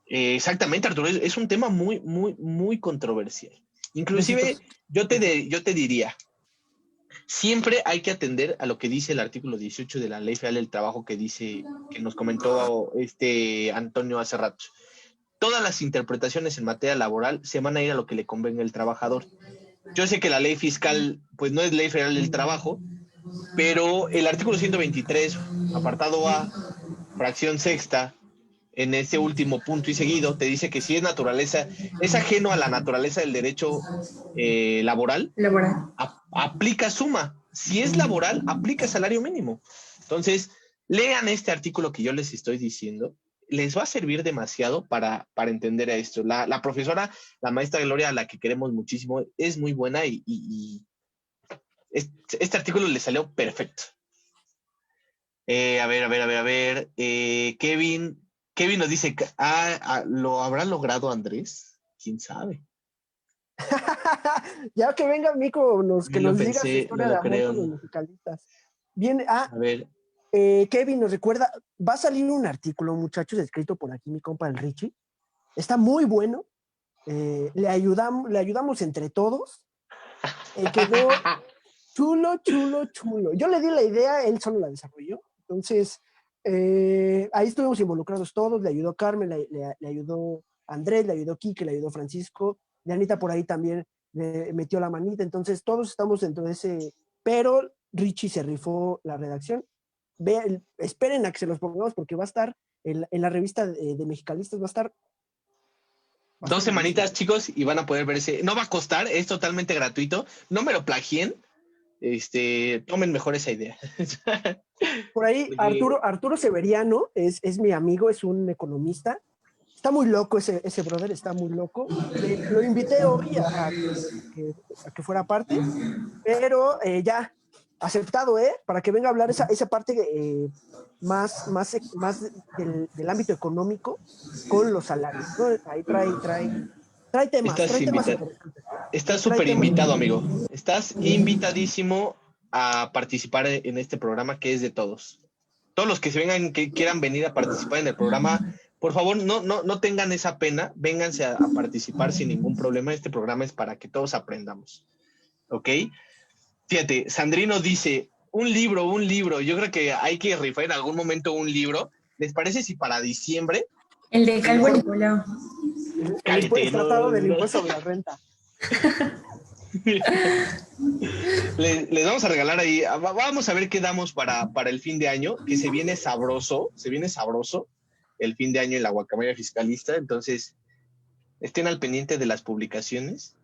Exactamente, Arturo, es un tema muy, muy, muy controversial. Inclusive, yo te diría, siempre hay que atender a lo que dice el artículo 18 de la Ley Federal del Trabajo que nos comentó Antonio hace rato. Todas las interpretaciones en materia laboral se van a ir a lo que le convenga al trabajador. Yo sé que la ley fiscal, pues no es Ley Federal del Trabajo, pero el artículo 123, apartado A, fracción sexta, en ese último punto y seguido, te dice que si es ajeno a la naturaleza del derecho laboral. Aplica suma. Si es laboral, aplica salario mínimo. Entonces, lean este artículo que yo les estoy diciendo. Les va a servir demasiado para entender a esto. La profesora, la maestra Gloria, a la que queremos muchísimo, es muy buena y Este artículo le salió perfecto. A ver. Kevin nos dice, ¿lo habrá logrado Andrés? ¿Quién sabe? Ya que venga Mico, que nos diga su historia de amor con los musicalistas. Viene, a ver. Kevin nos recuerda, va a salir un artículo, muchachos, escrito por aquí mi compa el Richie. Está muy bueno. Le ayudamos entre todos. Quedó chulo. Yo le di la idea, él solo la desarrolló. Entonces, ahí estuvimos involucrados todos. Le ayudó Carmen, le ayudó Andrés, le ayudó Quique, le ayudó Francisco. Dianita por ahí también le metió la manita. Entonces, todos estamos dentro de ese. Pero Richie se rifó la redacción. Esperen a que se los pongamos porque va a estar en la revista de Mexicalistas, va a estar 2 semanitas, chicos, y van a poder ver ese. No va a costar, es totalmente gratuito. No me lo plagien. Tomen mejor esa idea. Por ahí, Arturo Severiano es mi amigo, es un economista. Está muy loco ese brother, está muy loco. Lo invité hoy a que fuera parte, pero ya aceptado, para que venga a hablar esa parte más del ámbito económico con los salarios, ¿no? Ahí trae temas. Estás súper invitado, amigo. Estás invitadísimo a participar en este programa que es de todos. Todos los que se vengan, que quieran venir a participar en el programa, por favor, no tengan esa pena, vénganse a participar sin ningún problema. Este programa es para que todos aprendamos. ¿Ok? Fíjate, Sandrino dice, un libro. Yo creo que hay que rifar en algún momento un libro. ¿Les parece si para diciembre? El de Calvo Nicolau. El tratado del impuesto sobre la renta. Les vamos a regalar ahí. Vamos a ver qué damos para el fin de año, que se viene sabroso el fin de año en la Guacamaya Fiscalista. Entonces, estén al pendiente de las publicaciones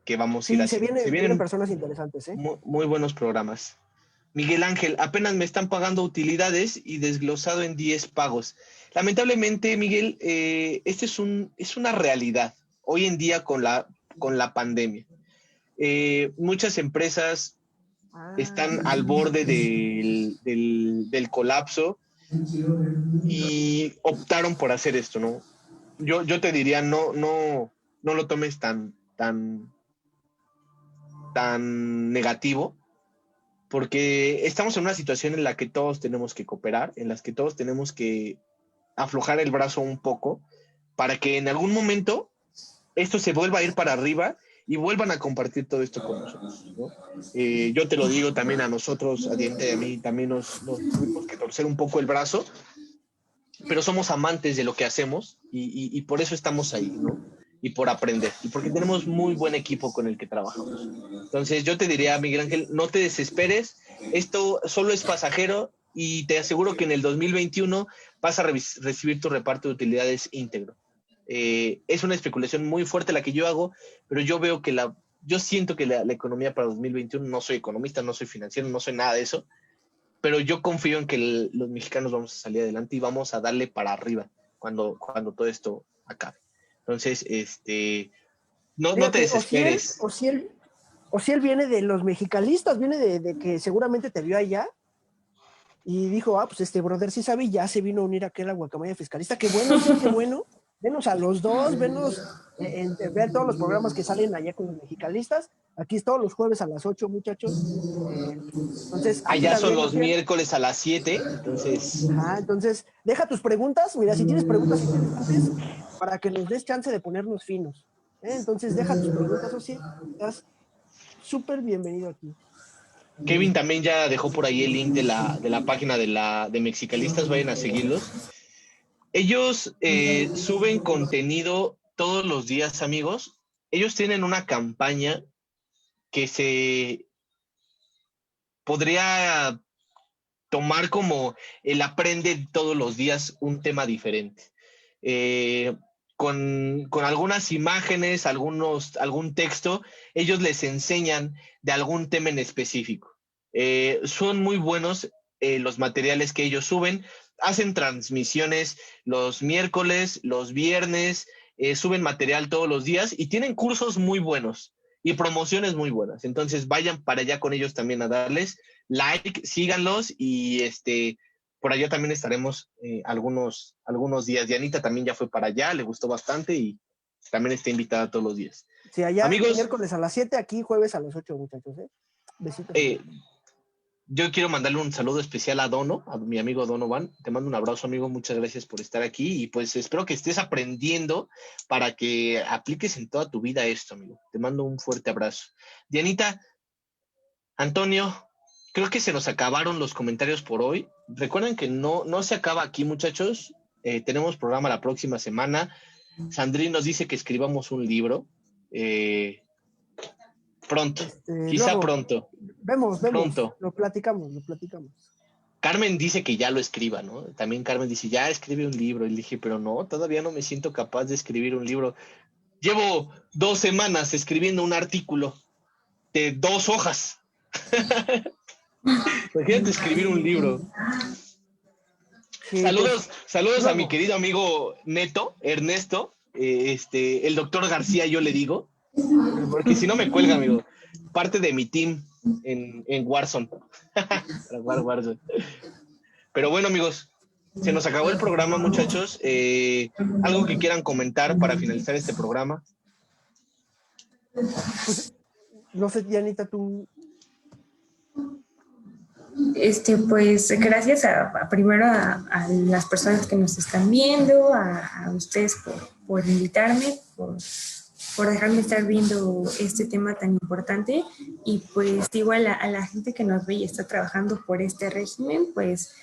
que vamos a ir haciendo. Se vienen personas interesantes, muy buenos programas. Miguel Ángel, apenas me están pagando utilidades y desglosado en 10 pagos. Lamentablemente, Miguel, este es una realidad hoy en día con la pandemia. Muchas empresas están al borde del colapso y optaron por hacer esto, ¿no? Yo te diría, no lo tomes tan negativo, porque estamos en una situación en la que todos tenemos que cooperar, en las que todos tenemos que aflojar el brazo un poco para que en algún momento esto se vuelva a ir para arriba y vuelvan a compartir todo esto con nosotros, ¿no? Yo te lo digo también a nosotros, a Diente y a mí, también nos tuvimos que torcer un poco el brazo, pero somos amantes de lo que hacemos y por eso estamos ahí, ¿no? Y por aprender, y porque tenemos muy buen equipo con el que trabajamos. Entonces yo te diría, Miguel Ángel, no te desesperes, esto solo es pasajero y te aseguro que en el 2021 vas a recibir tu reparto de utilidades íntegro. Es una especulación muy fuerte la que yo hago, pero yo veo que yo siento que la economía para 2021, no soy economista, no soy financiero, no soy nada de eso, pero yo confío en que los mexicanos vamos a salir adelante y vamos a darle para arriba cuando todo esto acabe. Entonces, no te desesperes. O si él viene de los mexicalistas, viene de que seguramente te vio allá y dijo, pues este brother sí sabe y ya se vino a unir a aquella Guacamaya Fiscalista. Qué bueno. Venos a los dos, ver todos los programas que salen allá con los mexicalistas. Aquí es todos los jueves a las 8, muchachos. Entonces, allá son los miércoles a las 7. Entonces, deja tus preguntas. Mira, si tienes preguntas interesantes, para que nos des chance de ponernos finos. Entonces, deja tus preguntas, Osi. Estás súper bienvenido aquí. Kevin también ya dejó por ahí el link de la página de Mexicalistas. Vayan a seguirlos. Ellos suben contenido todos los días, amigos. Ellos tienen una campaña que se podría tomar como el aprende todos los días un tema diferente. Con algunas imágenes, algún texto, ellos les enseñan de algún tema en específico. Son muy buenos los materiales que ellos suben. Hacen transmisiones los miércoles, los viernes, suben material todos los días y tienen cursos muy buenos. y promociones muy buenas. Entonces vayan para allá con ellos también a darles like, síganlos y por allá también estaremos algunos días. Dianita también ya fue para allá, le gustó bastante y también está invitada todos los días. Sí, allá Amigos, miércoles a las 7, aquí jueves a las 8, muchachos, ¿eh? Besitos. yo quiero mandarle un saludo especial a Dono, a mi amigo Donovan. Te mando un abrazo, amigo. Muchas gracias por estar aquí. Y pues espero que estés aprendiendo para que apliques en toda tu vida esto, amigo. Te mando un fuerte abrazo. Dianita, Antonio, creo que se nos acabaron los comentarios por hoy. Recuerden que no se acaba aquí, muchachos. Tenemos programa la próxima semana. Sandrine nos dice que escribamos un libro. Pronto, quizá luego, pronto. Vemos, Pronto. lo platicamos. Carmen dice que ya lo escriba, ¿no? También Carmen dice, ya escribe un libro. Y le dije, pero no, todavía no me siento capaz de escribir un libro. Llevo 2 semanas escribiendo un artículo de 2 hojas. Imagínate escribir un libro. Sí, saludos a mi querido amigo Neto, Ernesto, el doctor García, yo le digo, porque si no me cuelga, amigo. Parte de mi team en Warzone. Para jugar Warzone. Pero bueno, amigos, se nos acabó el programa, muchachos. ¿Algo que quieran comentar para finalizar este programa? Pues, no sé, Dianita, tú... Pues gracias primero a las personas que nos están viendo, a ustedes por invitarme, por dejarme estar viendo este tema tan importante, y pues igual a la gente que nos ve y está trabajando por este régimen, pues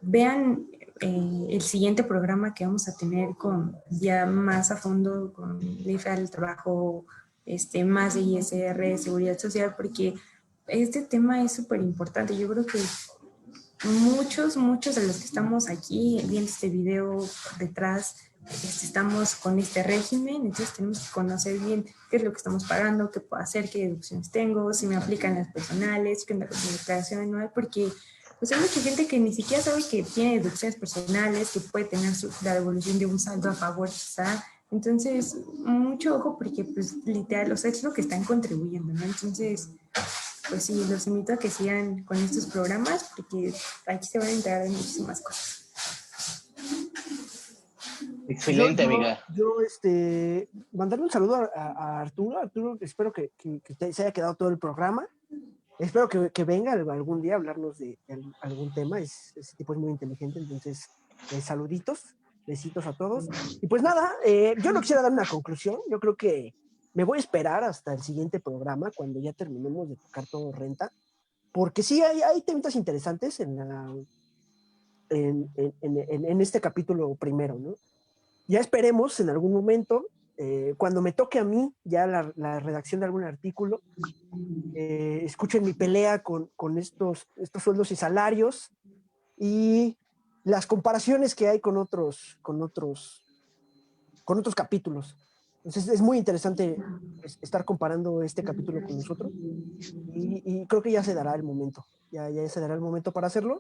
vean el siguiente programa que vamos a tener con ya más a fondo con ley federal del trabajo, más de ISR, seguridad social, porque este tema es súper importante. Yo creo que muchos de los que estamos aquí viendo este video detrás, estamos con este régimen, entonces tenemos que conocer bien qué es lo que estamos pagando, qué puedo hacer, qué deducciones tengo, si me aplican las personales, qué onda con mi declaración anual, porque pues hay mucha gente que ni siquiera sabe que tiene deducciones personales, que puede tener la devolución de un saldo a favor quizá. Entonces, mucho ojo porque pues literal, o sea, es lo que están contribuyendo, ¿no? Entonces, pues sí, los invito a que sigan con estos programas porque aquí se van a enterar de muchísimas cosas. Excelente, amiga. Yo, mandarle un saludo a Arturo. Arturo, espero que se haya quedado todo el programa. Espero que venga algún día a hablarnos de algún tema. Ese tipo es muy inteligente, entonces, saluditos, besitos a todos. Y pues nada, yo no quisiera dar una conclusión. Yo creo que me voy a esperar hasta el siguiente programa, cuando ya terminemos de tocar todo renta, porque sí hay temas interesantes en este capítulo primero, ¿no? Ya esperemos en algún momento, cuando me toque a mí ya la redacción de algún artículo, escuchen mi pelea con estos sueldos y salarios y las comparaciones que hay con otros capítulos. Entonces es muy interesante estar comparando este capítulo con nosotros, y creo que ya se dará el momento, ya se dará el momento para hacerlo,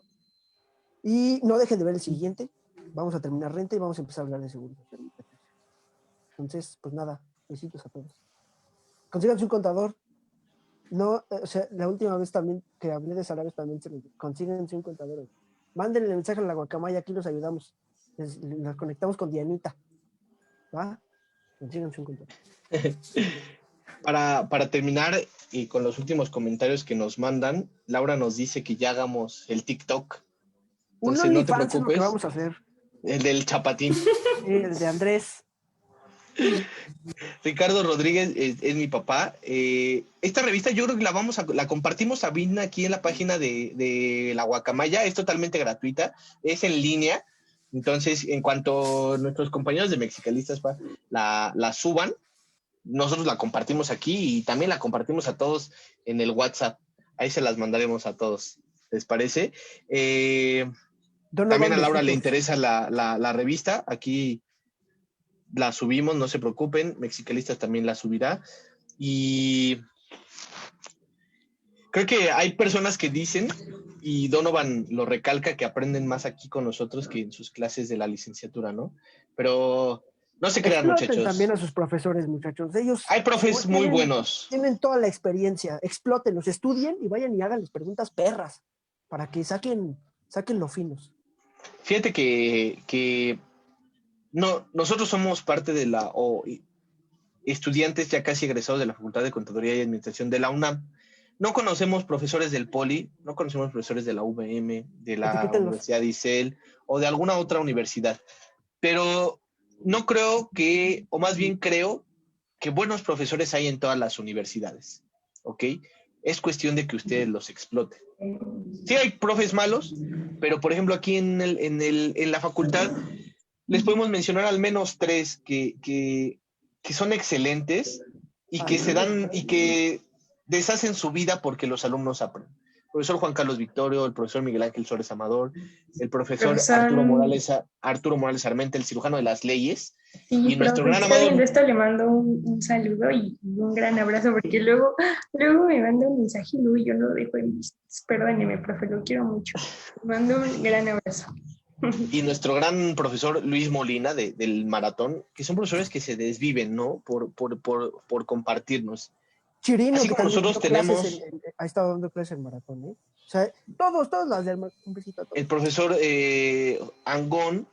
y no dejen de ver el siguiente. Vamos a terminar renta y vamos a empezar a hablar de seguridad. Entonces, pues nada, besitos a todos. Consíganse un contador. No, o sea, la última vez también que hablé de salarios también consíganse un contador. Mándenle el mensaje a la guacamaya, aquí los ayudamos. Nos conectamos con Dianita. ¿Va? Consíganse un contador. Para terminar y con los últimos comentarios que nos mandan, Laura nos dice que ya hagamos el TikTok. Entonces, no te preocupes. Es lo que vamos a hacer. El del chapatín. El de Andrés. Ricardo Rodríguez es mi papá. Esta revista yo creo que la compartimos, Sabina, aquí en la página de la Guacamaya. Es totalmente gratuita, es en línea. Entonces, en cuanto nuestros compañeros de Mexicalistas la suban, nosotros la compartimos aquí y también la compartimos a todos en el WhatsApp. Ahí se las mandaremos a todos. ¿Les parece? También a Laura le interesa la revista. Aquí la subimos, no se preocupen. Mexicalistas también la subirá. Y creo que hay personas que dicen, y Donovan lo recalca, que aprenden más aquí con nosotros que en sus clases de la licenciatura, ¿no? Pero No se crean, Exploten muchachos. también a sus profesores, muchachos. Ellos Hay profes muy buenos. Tienen toda la experiencia. Explótenlos, estudien y vayan y háganles preguntas perras para que saquen lo finos. Fíjate que no, nosotros somos parte de estudiantes ya casi egresados de la Facultad de Contaduría y Administración de la UNAM. No conocemos profesores del Poli, no conocemos profesores de la UVM, de la Etiquétenlos. Universidad de ISEL o de alguna otra universidad. Pero no creo que, o más bien creo que buenos profesores hay en todas las universidades, ¿ok? Es cuestión de que ustedes los exploten. Sí hay profes malos, pero por ejemplo aquí en la facultad les podemos mencionar al menos 3 que son excelentes y que se dan y que deshacen su vida porque los alumnos aprenden. El profesor Juan Carlos Victorio, el profesor Miguel Ángel Suárez Amador, el profesor Arturo Morales Armenta, el cirujano de las leyes, Sí, y nuestro profe, gran está amado... viendo esto, le mando un saludo y un gran abrazo, porque luego me manda un mensaje y luego yo lo dejo en visto. Perdóneme, profe, lo quiero mucho. Le mando un gran abrazo. Y nuestro gran profesor Luis Molina del maratón, que son profesores que se desviven, ¿no? Por compartirnos. Chirino, Así que como también nosotros dio clases tenemos ha estado dando clases en maratón, ¿eh? O sea, todos las del un besito a todos. el profesor Angón,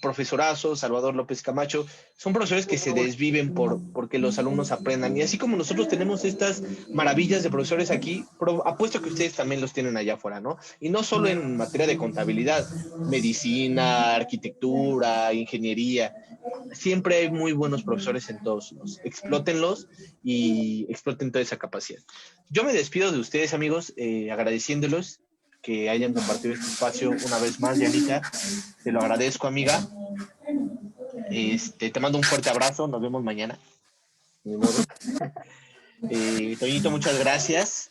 profesorazo, Salvador López Camacho, son profesores que se desviven porque los alumnos aprendan. Y así como nosotros tenemos estas maravillas de profesores aquí, apuesto que ustedes también los tienen allá afuera, ¿no? Y no solo en materia de contabilidad, medicina, arquitectura, ingeniería. Siempre hay muy buenos profesores en todos los. Explótenlos y exploten toda esa capacidad. Yo me despido de ustedes, amigos, agradeciéndolos que hayan compartido este espacio una vez más, Yanita. Te lo agradezco, amiga. Te mando un fuerte abrazo. Nos vemos mañana. Ni modo. Toñito, muchas gracias.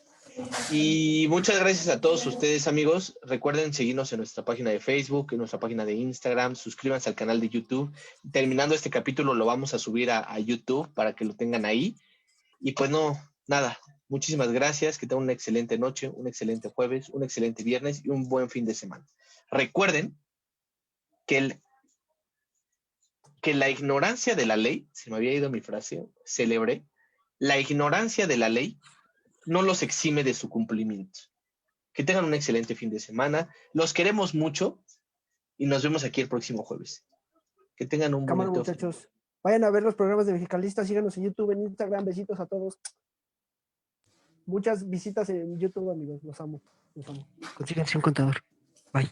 Y muchas gracias a todos ustedes, amigos. Recuerden seguirnos en nuestra página de Facebook, en nuestra página de Instagram. Suscríbanse al canal de YouTube. Terminando este capítulo, lo vamos a subir a YouTube para que lo tengan ahí. Y pues no, nada. Muchísimas gracias. Que tengan una excelente noche, un excelente jueves, un excelente viernes y un buen fin de semana. Recuerden que la ignorancia de la ley, se me había ido mi frase, celebré, la ignorancia de la ley no los exime de su cumplimiento. Que tengan un excelente fin de semana. Los queremos mucho y nos vemos aquí el próximo jueves. Que tengan un Cámara, bonito muchachos. Vayan a ver los programas de Mexicalistas, síganos en YouTube, en Instagram, besitos a todos. Muchas visitas en YouTube, amigos, los amo. Consíganse un contador. Bye.